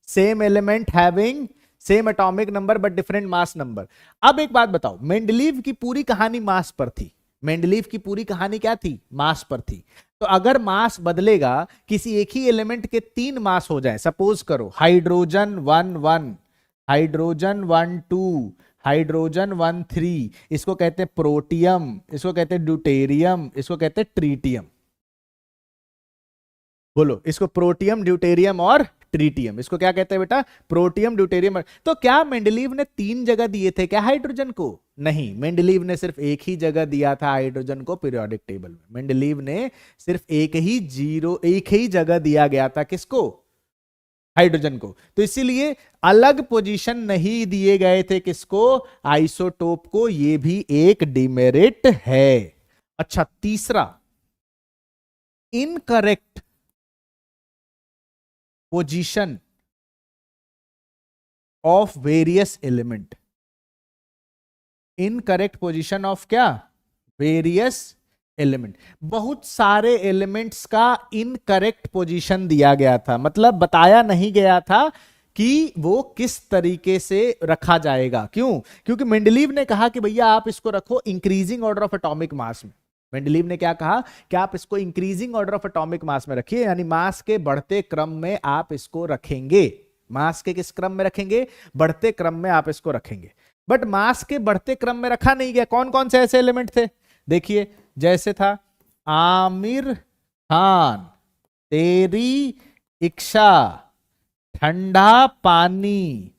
same element having same atomic number but different mass number. अब एक बात बताओ, मेंडलीव की पूरी कहानी मास पर थी। मेंडलीव की पूरी कहानी क्या थी? मास पर थी। तो अगर मास बदलेगा, किसी एक ही एलिमेंट के 3 मास हो जाए, सपोज करो हाइड्रोजन 1 1, हाइड्रोजन 1 2, हाइड्रोजन 1 3, इसको कहते हैं प्रोटियम, इसको कहते हैं ड्यूटेरियम, इसको कहते हैं ट्रीटियम। बोलो, इसको प्रोटियम, ड्यूटेरियम और ट्रीटियम, इसको क्या कहते हैं बेटा? Protium, deuterium. तो क्या मेंडलीव ने 3 जगह दिए थे क्या हाइड्रोजन को? नहीं, मेंडलीव ने सिर्फ एक ही जगह दिया था हाइड्रोजन को पीरियोडिक टेबल में। मेंडलीव ने सिर्फ एक ही जगह दिया गया था, किसको? हाइड्रोजन को। तो इसीलिए अलग पोजीशन नहीं दिए गए थे, किसको? आइसोटोप को। यह भी एक डिमेरिट है। अच्छा, तीसरा, incorrect position of various element. Incorrect position of क्या? Various element. बहुत सारे एलिमेंट्स का इनकरेक्ट पोजीशन दिया गया था, मतलब बताया नहीं गया था कि वो किस तरीके से रखा जाएगा। क्यों? क्योंकि मेंडलीव ने कहा कि भैया आप इसको रखो increasing order of atomic mass में। मेंडलीव ने क्या कहा कि आप इसको increasing order of atomic mass में रखिए, यानी मास के बढ़ते क्रम में आप इसको रखेंगे। मास के किस क्रम में रखेंगे? बढ़ते क्रम में आप इसको रखेंगे। बट मास के बढ़ते क्रम में रखा नहीं गया। कौन कौन से ऐसे एलिमेंट थे? देखिए, जैसे था आमिर खान तेरी इच्छा, ठंडा पानी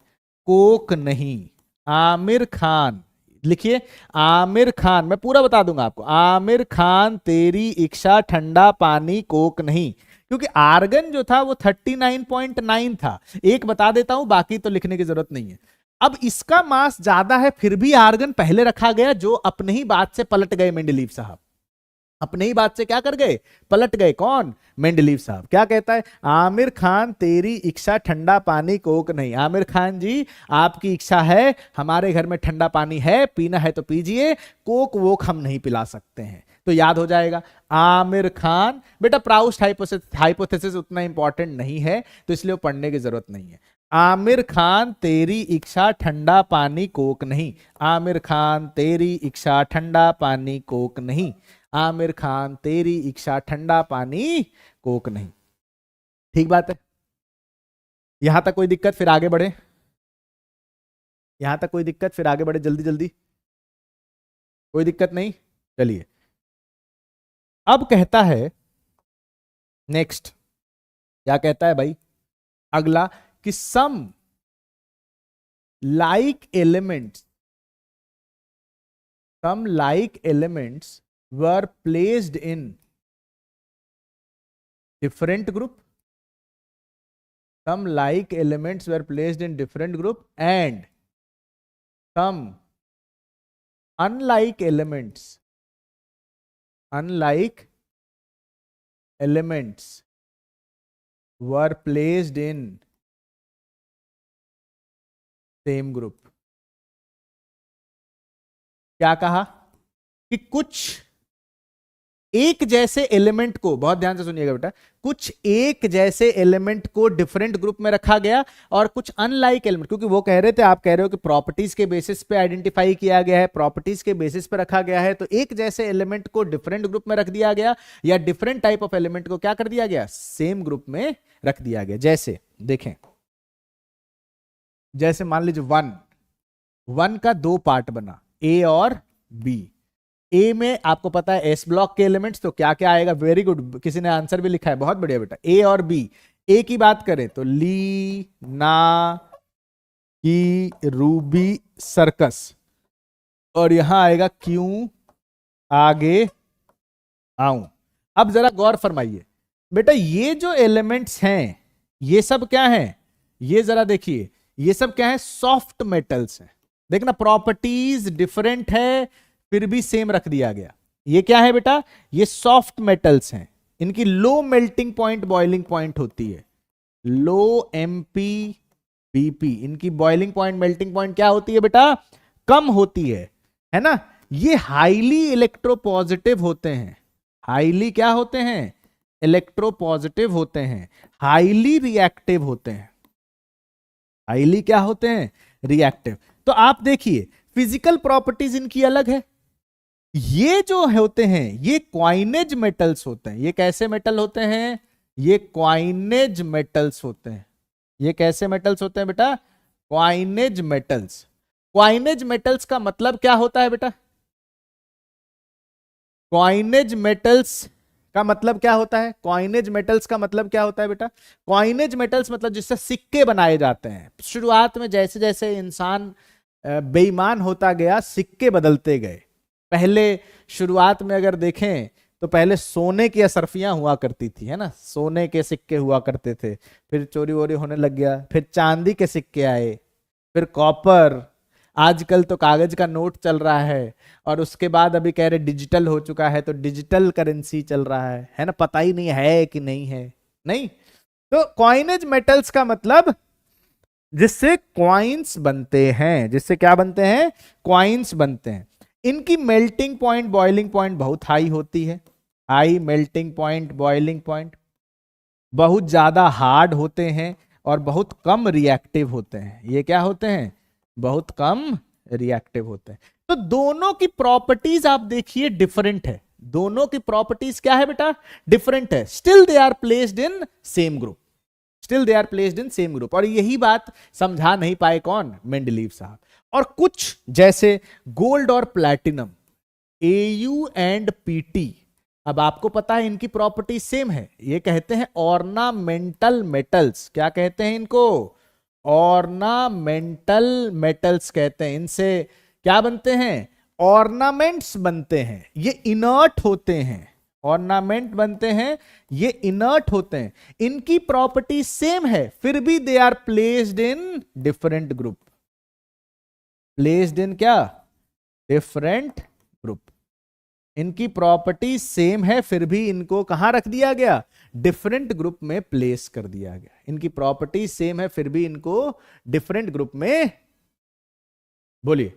कोक नहीं। आमिर खान, लिखिए आमिर खान, मैं पूरा बता दूंगा आपको। आमिर खान तेरी इच्छा, ठंडा पानी कोक नहीं। क्योंकि आर्गन जो था वो 39.9 था। एक बता देता हूं, बाकी तो लिखने की जरूरत नहीं है। अब इसका मास ज्यादा है, फिर भी आर्गन पहले रखा गया, जो अपने ही बात से पलट गए मेंडलीव साहब। अपने ही बात से क्या कर गए? पलट गए। कौन? मेंडलीव साहब। क्या कहता है? आमिर खान तेरी इच्छा, ठंडा पानी कोक नहीं। आमिर खान जी, आपकी इच्छा है, हमारे घर में ठंडा पानी है, पीना है तो पीजिए, कोक वोक हम नहीं पिला सकते हैं। तो याद हो जाएगा आमिर खान। बेटा प्राउस्ट हाइपोथेसिस उतना इंपॉर्टेंट नहीं है, तो इसलिए वो पढ़ने की जरूरत नहीं है। आमिर खान तेरी इच्छा, ठंडा पानी कोक नहीं। आमिर खान तेरी इच्छा, ठंडा पानी कोक नहीं। आमिर खान तेरी इच्छा, ठंडा पानी कोक नहीं। ठीक बात है? यहां तक कोई दिक्कत? फिर आगे बढ़े। यहां तक कोई दिक्कत? फिर आगे बढ़े जल्दी जल्दी। कोई दिक्कत नहीं? चलिए, अब कहता है नेक्स्ट, क्या कहता है भाई अगला, कि some like elements were placed in different group. Some like elements were placed in different group, and some unlike elements were placed in same group. क्या कहा? कि कुछ एक जैसे एलिमेंट को, बहुत ध्यान से सुनिएगा बेटा, कुछ एक जैसे एलिमेंट को डिफरेंट ग्रुप में रखा गया, और कुछ अनलाइक एलिमेंट, क्योंकि वो कह रहे थे, आप कह रहे हो कि प्रॉपर्टीज के बेसिस पे आइडेंटिफाई किया गया है, प्रॉपर्टीज के बेसिस पे रखा गया है, तो एक जैसे एलिमेंट को डिफरेंट ग्रुप में रख दिया गया, या डिफरेंट टाइप ऑफ एलिमेंट को क्या कर दिया गया? सेम ग्रुप में रख दिया गया। जैसे देखें, जैसे मान लीजिए वन का दो पार्ट बना, ए और बी। ए में आपको पता है एस ब्लॉक के एलिमेंट्स, तो क्या क्या आएगा? वेरी गुड, किसी ने आंसर भी लिखा है, बहुत बढ़िया बेटा। ए और बी, ए की बात करें तो ली, ना, की, रूबी, सर्कस, और यहां आएगा क्यों, आगे, आऊं। अब जरा गौर फरमाइए बेटा, ये जो एलिमेंट्स हैं ये सब क्या हैं? ये जरा देखिए, ये सब क्या है? सॉफ्ट मेटल्स हैं। देखना, प्रॉपर्टीज डिफरेंट है फिर भी सेम रख दिया गया। ये क्या है बेटा? ये सॉफ्ट मेटल्स हैं, इनकी low melting point, boiling point होती है, लो एमपी बीपी। इनकी बॉइलिंग पॉइंट, मेल्टिंग पॉइंट क्या होती है बेटा? कम होती है ना। ये हाईली इलेक्ट्रोपॉजिटिव होते हैं, हाईली क्या होते हैं? इलेक्ट्रोपॉजिटिव होते हैं, हाईली रिएक्टिव होते हैं, हाईली क्या होते हैं? रिएक्टिव। तो आप देखिए, फिजिकल प्रॉपर्टीज इनकी अलग है। ये जो होते हैं ये क्वाइनेज मेटल्स होते हैं। ये कैसे मेटल होते हैं? ये क्वाइनेज मेटल्स होते हैं। ये कैसे मेटल्स होते हैं बेटा? Coinage metals. क्वाइनेज मेटल्स का मतलब क्या होता है बेटा? क्वाइनेज मेटल्स का मतलब क्या होता है? क्वाइनेज मेटल्स का मतलब क्या होता है बेटा? क्वाइनेज मेटल्स मतलब जिससे सिक्के बनाए जाते हैं। शुरुआत में जैसे जैसे इंसान बेईमान होता गया, सिक्के बदलते गए। पहले शुरुआत में अगर देखें तो पहले सोने की असरफियां हुआ करती थी, है ना, सोने के सिक्के हुआ करते थे, फिर चोरी वोरी होने लग गया, फिर चांदी के सिक्के आए, फिर कॉपर, आजकल तो कागज का नोट चल रहा है, और उसके बाद अभी कह रहे डिजिटल हो चुका है, तो डिजिटल करेंसी चल रहा है ना, पता ही नहीं है कि नहीं है। नहीं, तो कॉइनेज मेटल्स का मतलब जिससे क्वाइंस बनते हैं, जिससे क्या बनते हैं? क्वाइंस बनते हैं। इनकी मेल्टिंग पॉइंट, बॉइलिंग पॉइंट बहुत हाई होती है, high melting point, boiling point, बहुत ज्यादा हार्ड होते हैं और बहुत कम रिएक्टिव होते हैं। ये क्या होते हैं? बहुत कम रिएक्टिव होते हैं। तो दोनों की प्रॉपर्टीज आप देखिए डिफरेंट है। दोनों की प्रॉपर्टीज क्या है बेटा? डिफरेंट है। Still they are placed in same group, still they are placed in same group. और यही बात समझा नहीं पाए कौन? मेंडलीव साहब। और कुछ जैसे गोल्ड और प्लैटिनम, एयू एंड पीटी, अब आपको पता है इनकी प्रॉपर्टी सेम है। ये कहते हैं ऑर्नामेंटल मेटल्स। क्या कहते हैं इनको? ऑर्नामेंटल मेटल्स कहते हैं। इनसे क्या बनते हैं? ऑर्नामेंट्स बनते हैं। ये इनर्ट होते हैं, ऑर्नामेंट बनते हैं, ये इनर्ट होते हैं। इनकी प्रॉपर्टी सेम है फिर भी they are placed in different group. Placed in क्या? Different group. इनकी प्रॉपर्टी सेम है फिर भी इनको कहां रख दिया गया? डिफरेंट ग्रुप में प्लेस कर दिया गया। इनकी प्रॉपर्टी सेम है फिर भी इनको डिफरेंट ग्रुप में, बोलिए,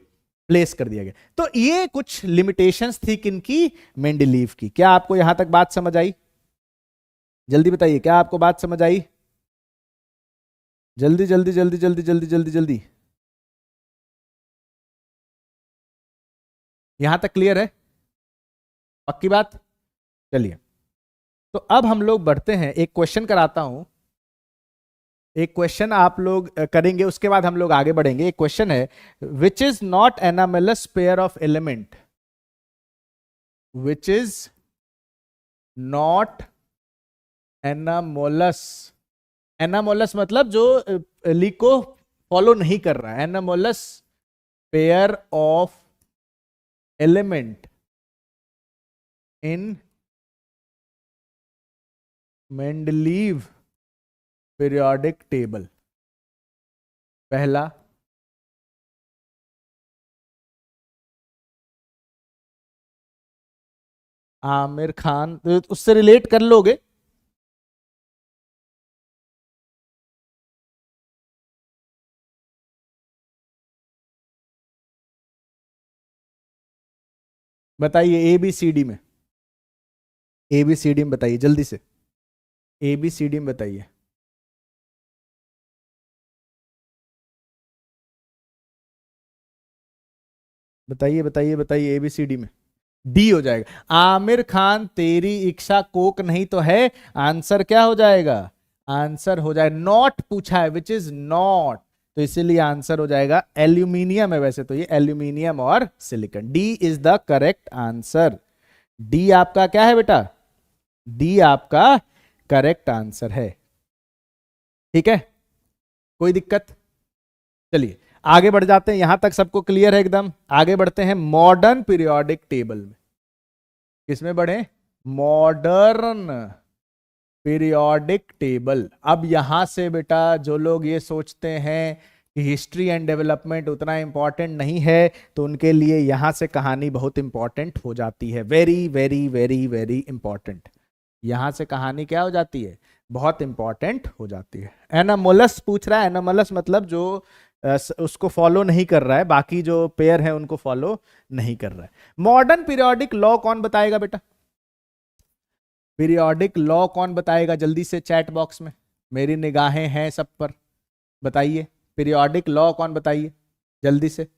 प्लेस कर दिया गया। तो ये कुछ लिमिटेशंस थी किनकी? मेंडलीव की। क्या आपको यहां तक बात समझ आई? जल्दी बताइए, क्या आपको बात समझ आई? जल्दी जल्दी जल्दी जल्दी जल्दी जल्दी जल्दी। यहां तक क्लियर है? पक्की बात? चलिए, तो अब हम लोग बढ़ते हैं। एक क्वेश्चन कराता हूं, एक क्वेश्चन आप लोग करेंगे, उसके बाद हम लोग आगे बढ़ेंगे। एक क्वेश्चन है, which is not anomalous pair of element, which is not anomalous. Anomalous मतलब जो ली को फॉलो नहीं कर रहा है। Anomalous pair of element in Mendeleev periodic table. पहला, आमिर खान, तो उससे रिलेट कर लोगे? बताइए ए बी सी डी में, ए बी सी डी में बताइए जल्दी से, ए बी सी डी में बताइए। बताइए बताइए बताइए, ए बी सी डी में डी हो जाएगा। आमिर खान तेरी इच्छा कोक नहीं तो है, आंसर क्या हो जाएगा? आंसर हो जाए, नॉट पूछा है, विच इज नॉट, तो इसीलिए आंसर हो जाएगा एल्यूमिनियम है, वैसे तो ये एल्यूमिनियम और silicon. D is the correct answer. D आपका क्या है बेटा? डी आपका करेक्ट आंसर है। ठीक है, कोई दिक्कत? चलिए आगे बढ़ जाते हैं, यहां तक सबको क्लियर है एकदम। आगे बढ़ते हैं मॉडर्न पीरियोडिक टेबल में। किसमें बढ़े? Modern periodic table. अब यहां से बेटा जो लोग ये सोचते हैं कि हिस्ट्री एंड डेवलपमेंट उतना इंपॉर्टेंट नहीं है, तो उनके लिए यहां से कहानी बहुत इंपॉर्टेंट हो जाती है। Very very very very important. यहां से कहानी क्या हो जाती है? बहुत इंपॉर्टेंट हो जाती है। एनामोलस पूछ रहा है, एनामोलस मतलब जो उसको फॉलो नहीं कर रहा है, बाकी जो पेयर है उनको फॉलो नहीं कर रहा है। मॉडर्न पीरियोडिक लॉ कौन बताएगा बेटा? पीरियोडिक लॉ कौन बताएगा? जल्दी से चैट बॉक्स में, मेरी निगाहें हैं सब पर, बताइए पीरियोडिक लॉ कौन बताइए जल्दी से।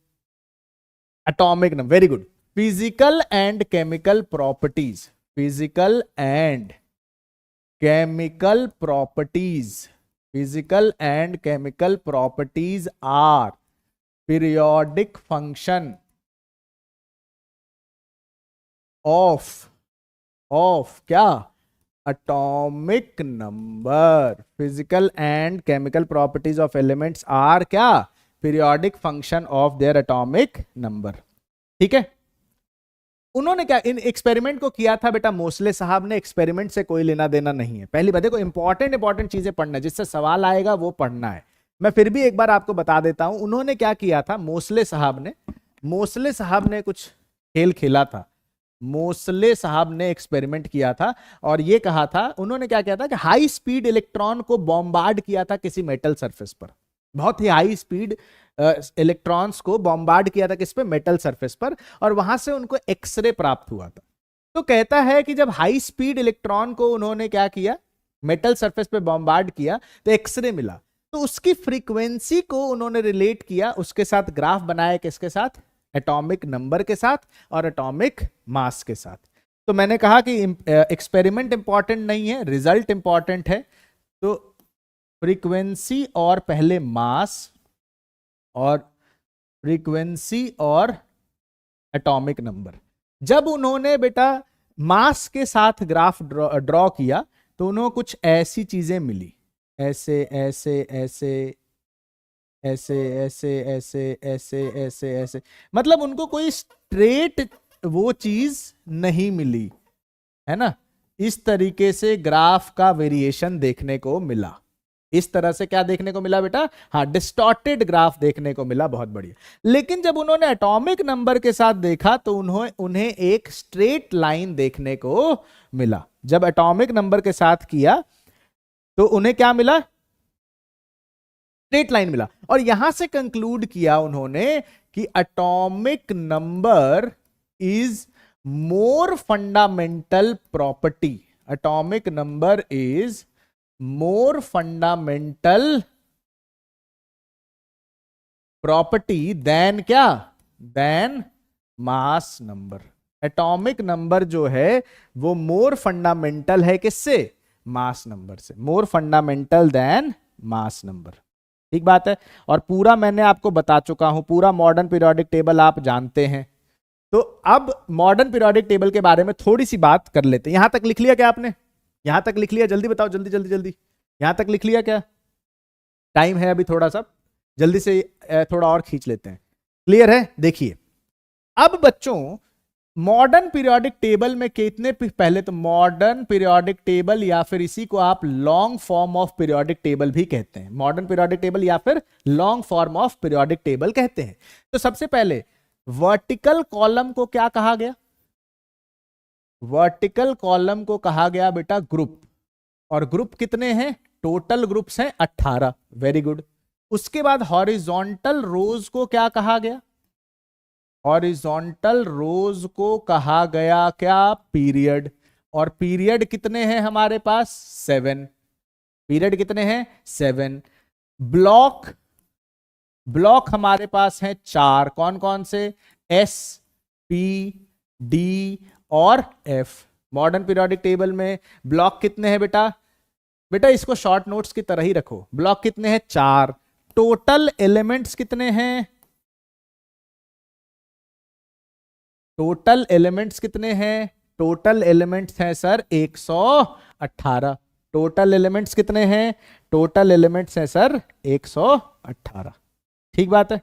Atomic number, very good. Physical and chemical properties, physical and chemical properties, physical and chemical properties are periodic function of क्या? Atomic number. Physical and chemical properties of elements are क्या? Periodic function of their atomic number. ठीक है, उन्होंने क्या इन experiment को किया था बेटा? मोसले साहब ने। एक्सपेरिमेंट से कोई लेना देना नहीं है। पहली बात, देखो इंपॉर्टेंट चीजें पढ़ना है, जिससे सवाल आएगा वो पढ़ना है। मैं फिर भी एक बार आपको बता देता हूं, उन्होंने क्या किया था। मोसले साहब ने कुछ खेल खेला था। मोसले साहब ने एक्सपेरिमेंट किया था और ये कहा था, उन्होंने क्या किया था कि हाई स्पीड इलेक्ट्रॉन को बॉम्बार्ड किया था किसी मेटल सरफेस पर। बहुत ही हाई स्पीड इलेक्ट्रॉन्स को बॉम्बार्ड किया था किस पे? मेटल सरफेस पर, और वहां से उनको एक्सरे प्राप्त हुआ था। तो कहता है कि जब हाई स्पीड इलेक्ट्रॉन को उन्होंने क्या किया, मेटल सरफेस पे बॉम्बार्ड किया, तो एक्सरे मिला। तो उसकी फ्रीक्वेंसी को उन्होंने रिलेट किया, उसके साथ ग्राफ बनाया, किसके साथ? एटॉमिक नंबर के साथ और एटॉमिक मास के साथ। तो मैंने कहा कि एक्सपेरिमेंट इंपॉर्टेंट नहीं है, रिजल्ट इंपॉर्टेंट है। तो फ्रीक्वेंसी और पहले मास, और फ्रीक्वेंसी और एटॉमिक नंबर। जब उन्होंने बेटा मास के साथ ग्राफ ड्रॉ किया, तो उन्होंने कुछ ऐसी चीजें मिली, ऐसे ऐसे ऐसे ऐसे ऐसे ऐसे ऐसे ऐसे ऐसे, मतलब उनको कोई स्ट्रेट वो चीज नहीं मिली, है ना। इस तरीके से ग्राफ का वेरिएशन देखने को मिला। इस तरह से क्या देखने को मिला बेटा? हाँ, डिस्टॉर्टेड ग्राफ देखने को मिला। बहुत बढ़िया। लेकिन जब उन्होंने एटॉमिक नंबर के साथ देखा, तो उन्हें एक स्ट्रेट लाइन देखने को मिला। जब एटॉमिक नंबर के साथ किया तो उन्हें क्या मिला? स्ट्रेट लाइन मिला। और यहां से कंक्लूड किया उन्होंने कि atomic number is more fundamental property, atomic number is more fundamental property than क्या? Than mass number. Atomic number जो है वो मोर फंडामेंटल है, किससे? मास नंबर से। More fundamental than mass number. ठीक बात है। और पूरा मैंने आपको बता चुका हूं, पूरा मॉडर्न पीरियोडिक टेबल आप जानते हैं। तो अब मॉडर्न पीरियोडिक टेबल के बारे में थोड़ी सी बात कर लेते हैं। यहां तक लिख लिया क्या आपने? यहां तक लिख लिया? जल्दी बताओ, जल्दी जल्दी जल्दी। यहां तक लिख लिया क्या? टाइम है अभी थोड़ा सा, जल्दी से थोड़ा और खींच लेते हैं। क्लियर है? देखिए अब बच्चों, मॉडर्न पीरियोडिक टेबल में कितने पहले तो मॉडर्न पीरियोडिक टेबल, या फिर इसी को आप long form of periodic table भी कहते हैं। मॉडर्न पीरियोडिक टेबल या फिर long form of periodic table कहते हैं। तो सबसे पहले वर्टिकल कॉलम को क्या कहा गया? वर्टिकल कॉलम को कहा गया बेटा ग्रुप। और ग्रुप कितने हैं? टोटल ग्रुप्स हैं 18। Very good. उसके बाद हॉरिजॉन्टल रोज को क्या कहा गया? हॉरिजॉन्टल रोज को कहा गया क्या? पीरियड। और पीरियड कितने हैं हमारे पास? 7। पीरियड कितने हैं? 7। ब्लॉक हमारे पास हैं 4। कौन कौन से? एस, पी, डी और एफ। मॉडर्न पीरियोडिक टेबल में ब्लॉक कितने हैं बेटा? बेटा इसको शॉर्ट नोट्स की तरह ही रखो। ब्लॉक कितने हैं? 4। टोटल एलिमेंट्स कितने हैं? टोटल एलिमेंट्स कितने हैं? टोटल एलिमेंट्स हैं सर 118। टोटल एलिमेंट्स कितने हैं? टोटल एलिमेंट्स हैं सर 118। ठीक बात है,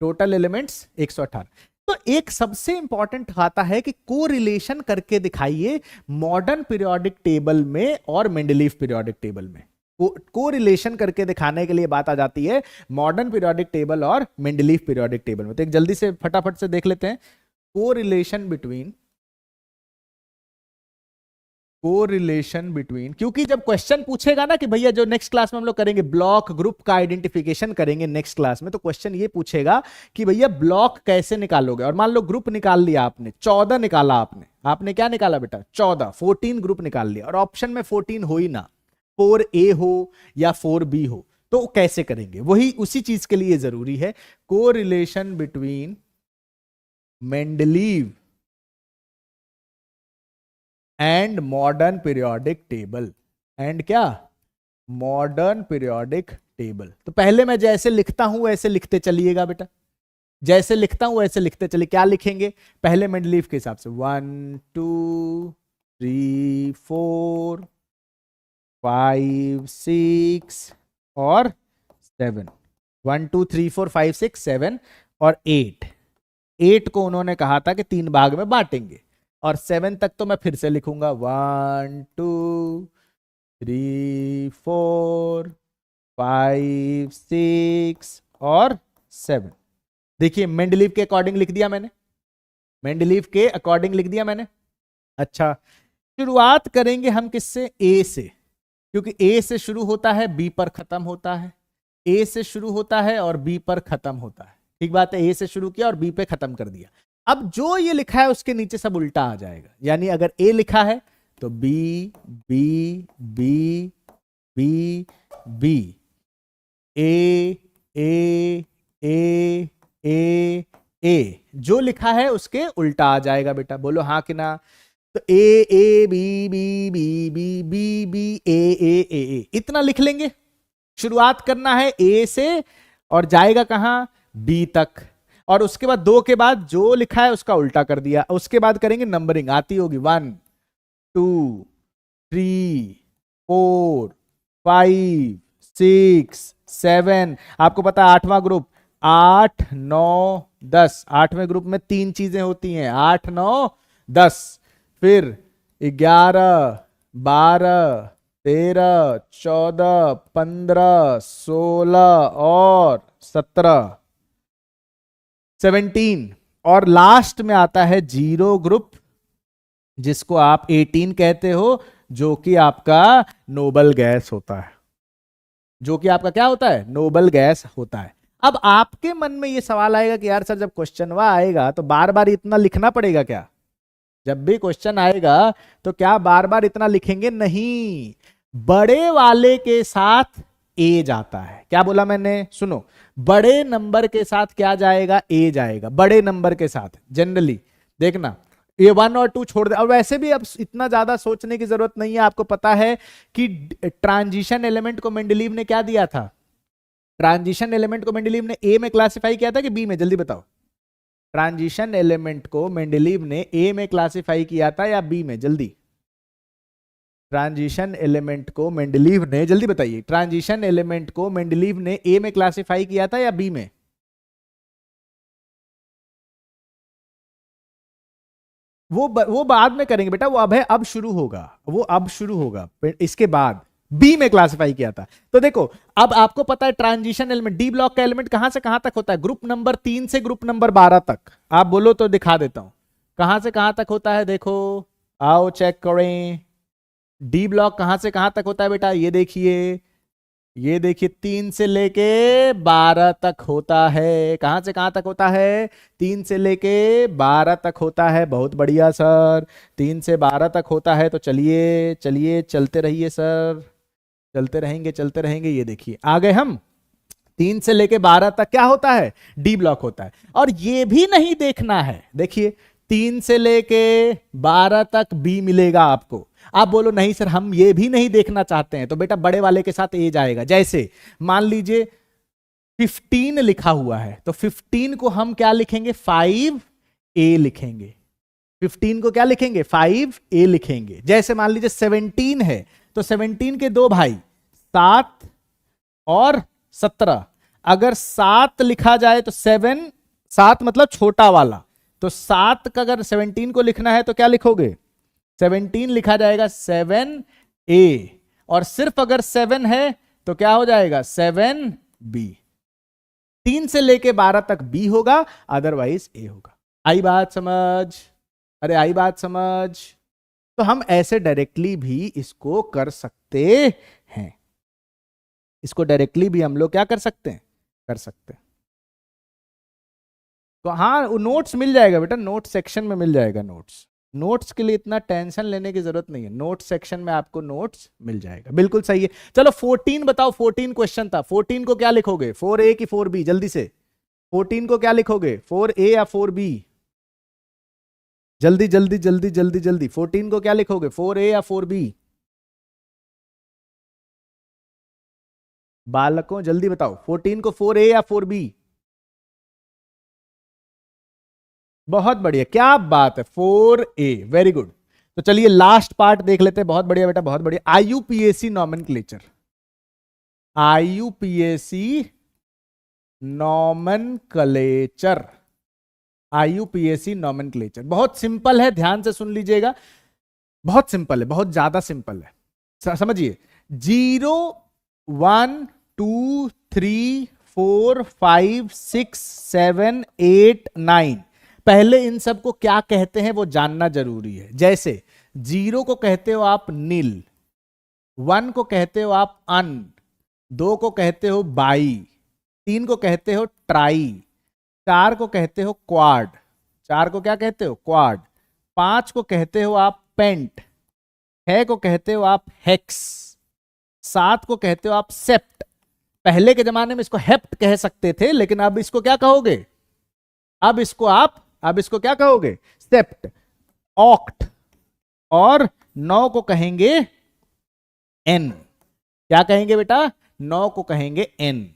टोटल एलिमेंट्स 118। तो एक सबसे इंपॉर्टेंट आता है कि कोरिलेशन करके दिखाइए मॉडर्न पीरियोडिक टेबल में और मेंडलीव पीरियोडिक टेबल में। कोरिलेशन करके दिखाने के लिए बात आ जाती है मॉडर्न पीरियोडिक टेबल और मेंडलीव पीरियोडिक टेबल में। तो एक जल्दी से फटाफट से देख लेते हैं कोरिलेशन बिटवीन, क्योंकि जब क्वेश्चन पूछेगा ना कि भैया, जो नेक्स्ट क्लास में हम लोग करेंगे ब्लॉक ग्रुप का आइडेंटिफिकेशन करेंगे नेक्स्ट क्लास में, तो क्वेश्चन ये पूछेगा कि भैया ब्लॉक कैसे निकालोगे। और मान लो ग्रुप निकाल लिया आपने, 14 निकाला आपने क्या निकाला बेटा? 14, 14 ग्रुप निकाल लिया, और ऑप्शन में 14 हो ही ना, 4A हो या 4B हो, तो कैसे करेंगे? वही उसी चीज के लिए जरूरी है correlation between Mendeleev and modern periodic table. And क्या? Modern periodic table. तो पहले मैं जैसे लिखता हूं वैसे लिखते चलिएगा बेटा, जैसे लिखता हूं वैसे लिखते चलिए। क्या लिखेंगे? पहले मेंडलीव के हिसाब से 1 2 3 4 5 6 और 7। 1 2 3 4 5 6 7 और 8 को उन्होंने कहा था कि 3 भाग में बांटेंगे, और 7 तक तो मैं फिर से लिखूंगा 1 2 3 4 5 6 और 7। देखिए मेंडलीव के अकॉर्डिंग लिख दिया मैंने, मेंडलीव के अकॉर्डिंग लिख दिया मैंने। अच्छा, शुरुआत करेंगे हम किससे? ए से, क्योंकि ए से शुरू होता है बी पर खत्म होता है, ए से शुरू होता है और बी पर खत्म होता है। ठीक बात है, ए से शुरू किया और बी पे खत्म कर दिया। अब जो ये लिखा है उसके नीचे सब उल्टा आ जाएगा, यानी अगर ए लिखा है तो B B B B B, A A A A A, जो लिखा है उसके उल्टा आ जाएगा बेटा। बोलो हाँ कि ना? तो A A B B B B B B A A A A, इतना लिख लेंगे। शुरुआत करना है ए से और जाएगा कहां? बी तक, और उसके बाद 2 के बाद जो लिखा है उसका उल्टा कर दिया। उसके बाद करेंगे नंबरिंग, आती होगी 1 2 3 4 5 6 7। आपको पता है 8वां ग्रुप 8 9 10, 8वें ग्रुप में 3 चीजें होती हैं, 8 9 10, फिर 11 12 13 14 15 16 और 17 17, और लास्ट में आता है 0 ग्रुप, जिसको आप 18 कहते हो, जो कि आपका नोबल गैस होता है, जो कि आपका क्या होता है? नोबल गैस होता है। अब आपके मन में ये सवाल आएगा कि यार सर, जब क्वेश्चन वह आएगा तो बार बार इतना लिखना पड़ेगा क्या? जब भी क्वेश्चन आएगा तो क्या बार बार इतना लिखेंगे? नहीं, बड़े वाले के साथ ए जाता है। क्या बोला मैंने? सुनो, बड़े नंबर के साथ क्या जाएगा? ए जाएगा, बड़े नंबर के साथ। जनरली देखना, ये 1 और 2 छोड़ दे। और वैसे भी अब इतना ज्यादा सोचने की जरूरत नहीं है, आपको पता है कि ट्रांजिशन एलिमेंट को मेंडलीव ने क्या दिया था? ट्रांजिशन एलिमेंट को मेंडलीव ने ए में क्लासिफाई किया था कि बी में? जल्दी बताओ। ट्रांजिशन एलिमेंट को मेंडलीव ने ए में क्लासिफाई किया था या बी में? जल्दी, ट्रांजिशन एलिमेंट को मेंडलीव ने, जल्दी बताइए, ट्रांजिशन एलिमेंट को मेंडलीव ने ए में क्लासिफाई किया था या बी में? वो बाद में करेंगे बेटा, वो अब शुरू होगा, वो अब शुरू होगा, इसके बाद बी में क्लासिफाई किया था। तो देखो, अब आपको पता है ट्रांजिशन एलिमेंट, डी ब्लॉक का एलिमेंट कहां से कहां तक होता है? ग्रुप नंबर 3 से ग्रुप नंबर 12 तक। आप बोलो तो दिखा देता हूं कहां से कहां तक होता है। देखो, आओ चेक करें, डी ब्लॉक कहां से कहां तक होता है बेटा? ये देखिए, ये देखिए, 3 से लेके 12 तक होता है। कहां से कहां तक होता है? 3 से लेके 12 तक होता है। बहुत बढ़िया सर, 3 से 12 तक होता है। तो चलिए चलिए, चलते रहिए सर, चलते रहेंगे। ये देखिए, आ गए हम। 3 से लेके 12 तक क्या होता है? डी ब्लॉक होता है। और ये भी नहीं देखना है, देखिए 3 से लेके 12 तक बी मिलेगा आपको, आप बोलो नहीं सर हम ये भी नहीं देखना चाहते हैं, तो बेटा बड़े वाले के साथ ए जाएगा। जैसे मान लीजिए 15 लिखा हुआ है, तो 15 को हम क्या लिखेंगे, 5a लिखेंगे। 15 को क्या लिखेंगे, 5a लिखेंगे। जैसे मान लीजिए 17 है, तो 17 के दो भाई 7 और 17, अगर 7 लिखा जाए तो 7 मतलब छोटा वाला, तो 7 का अगर 17 को लिखना है तो क्या लिखोगे, 17 लिखा जाएगा 7a, और सिर्फ अगर 7 है तो क्या हो जाएगा 7b। 3 से लेके 12 तक b होगा, अदरवाइज a होगा। आई बात समझ, अरे आई बात समझ। तो हम ऐसे डायरेक्टली भी इसको कर सकते हैं, इसको डायरेक्टली भी हम लोग क्या कर सकते हैं, कर सकते हैं। तो हाँ नोट्स मिल जाएगा बेटा, नोट सेक्शन में मिल जाएगा नोट्स। नोट्स के लिए इतना टेंशन लेने की जरूरत नहीं है, नोट सेक्शन में आपको नोट्स मिल जाएगा। बिल्कुल सही है। चलो 14 बताओ, 14 क्वेश्चन था, 14 को क्या लिखोगे, 4a की 4b, जल्दी से 14 को क्या लिखोगे, 4a या 4b, जल्दी जल्दी जल्दी जल्दी जल्दी, 14 को क्या लिखोगे, 4a या 4b, बालकों जल्दी बताओ, 14 को 4a या 4b। बहुत बढ़िया, क्या बात है, 4a, वेरी गुड। तो चलिए लास्ट पार्ट देख लेते हैं। बहुत बढ़िया बेटा, बहुत बढ़िया। IUPAC nomenclature, IUPAC nomenclature, IUPAC nomenclature बहुत सिंपल है, ध्यान से सुन लीजिएगा। बहुत सिंपल है, बहुत ज्यादा सिंपल है। समझिए, 0 1 2 3 4 5 6 7 8 9, पहले इन सब को क्या कहते हैं वो जानना जरूरी है। जैसे 0 को कहते हो आप नील, 1 को कहते हो आप अन, 2 को कहते हो बाई, 3 को कहते हो ट्राई, 4 को कहते हो क्वाड, 4 को क्या कहते हो, क्वाड, 5 को कहते हो आप पेंट, 6 को कहते हो आप हेक्स, 7 को कहते हो आप सेप्ट। पहले के जमाने में इसको हेप्ट कह सकते थे, लेकिन अब इसको क्या कहोगे, अब इसको क्या कहोगे, सेप्ट, ऑक्ट, और 9 को कहेंगे एन। क्या कहेंगे बेटा, 9 को कहेंगे एन।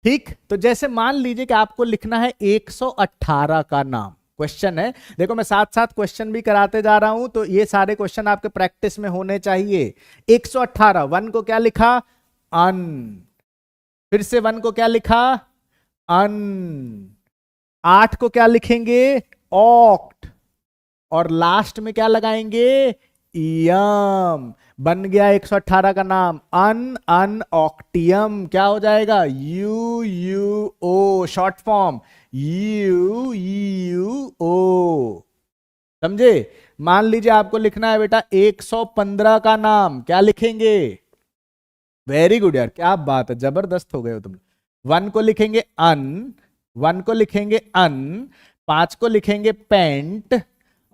ठीक, तो जैसे मान लीजिए कि आपको लिखना है 118 का नाम, क्वेश्चन है, देखो मैं साथ साथ क्वेश्चन भी कराते जा रहा हूं, तो ये सारे क्वेश्चन आपके प्रैक्टिस में होने चाहिए। 118, 1 को क्या लिखा, अन, फिर से 1 को क्या लिखा, अन, 8 को क्या लिखेंगे, ऑक्ट, और लास्ट में क्या लगाएंगे, यम। बन गया 118 का नाम, अन ऑक्टियम। क्या हो जाएगा, U U O, short form U U O. समझे। मान लीजिए आपको लिखना है बेटा 115 का नाम, क्या लिखेंगे, वेरी गुड यार, क्या बात है, जबरदस्त हो गए हो तुम। 1 को लिखेंगे अन, 1 को लिखेंगे अन, 5 को लिखेंगे पेंट,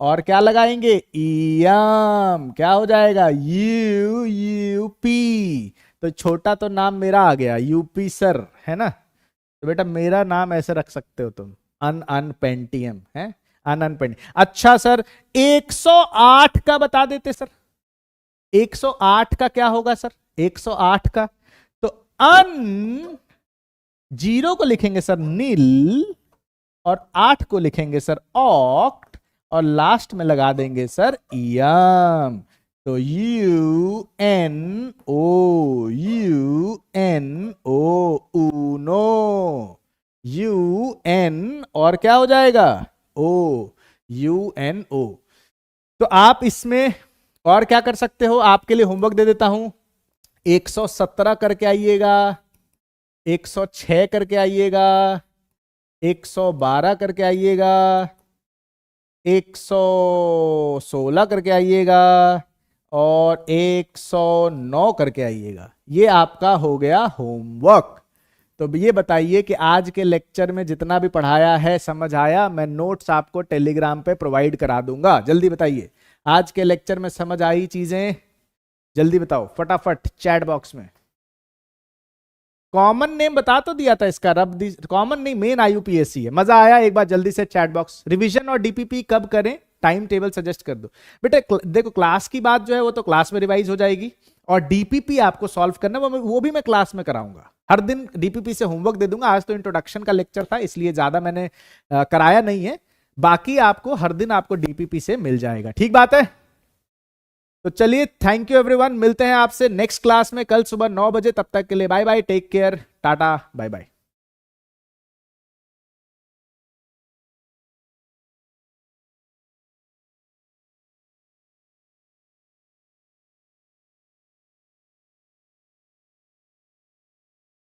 और क्या लगाएंगे, ईयम। क्या हो जाएगा, यू यू पी। तो छोटा तो नाम मेरा आ गया, यूपी सर, है ना। तो बेटा मेरा नाम ऐसे रख सकते हो तुम, अन पेंटियम है, अन पेंटियम। अच्छा सर 108 का बता देते सर, 108 का क्या होगा सर, 108 का, तो अन, 0 को लिखेंगे सर नील, और 8 को लिखेंगे सर ऑक्ट, और लास्ट में लगा देंगे सर यम। तो U N O, U N O, Uno, U N, और क्या हो जाएगा, ओ, यू एन ओ। तो आप इसमें और क्या कर सकते हो, आपके लिए होमवर्क दे देता हूं, 117 करके आइएगा, 106 करके आइएगा, 112 करके आइएगा, 116 करके आइएगा, और 109 करके आइएगा। ये आपका हो गया होमवर्क। तो ये बताइए कि आज के लेक्चर में जितना भी पढ़ाया है समझ आया। मैं नोट्स आपको टेलीग्राम पे प्रोवाइड करा दूंगा। जल्दी बताइए, आज के लेक्चर में समझ आई चीजें, जल्दी बताओ फटाफट चैट बॉक्स में। कॉमन नेम बता तो दिया था इसका, रब कॉमन नहीं, मेन आईयूपीएसी है। मजा आया, एक बार जल्दी से चैट बॉक्स। रिवीजन और डीपीपी कब करें, टाइम टेबल सजेस्ट कर दो बेटे। देखो क्लास की बात जो है वो तो क्लास में रिवाइज हो जाएगी, और डीपीपी आपको सॉल्व करना वो भी मैं क्लास में कराऊंगा। हर दिन डीपीपी से होमवर्क दे दूंगा। आज तो इंट्रोडक्शन का लेक्चर था इसलिए ज्यादा मैंने कराया नहीं है, बाकी आपको हर दिन आपको डीपीपी से मिल जाएगा। ठीक बात है, तो चलिए थैंक यू एवरीवन, मिलते हैं आपसे नेक्स्ट क्लास में कल सुबह 9 बजे। तब तक के लिए बाय बाय, टेक केयर, टाटा बाय बाय।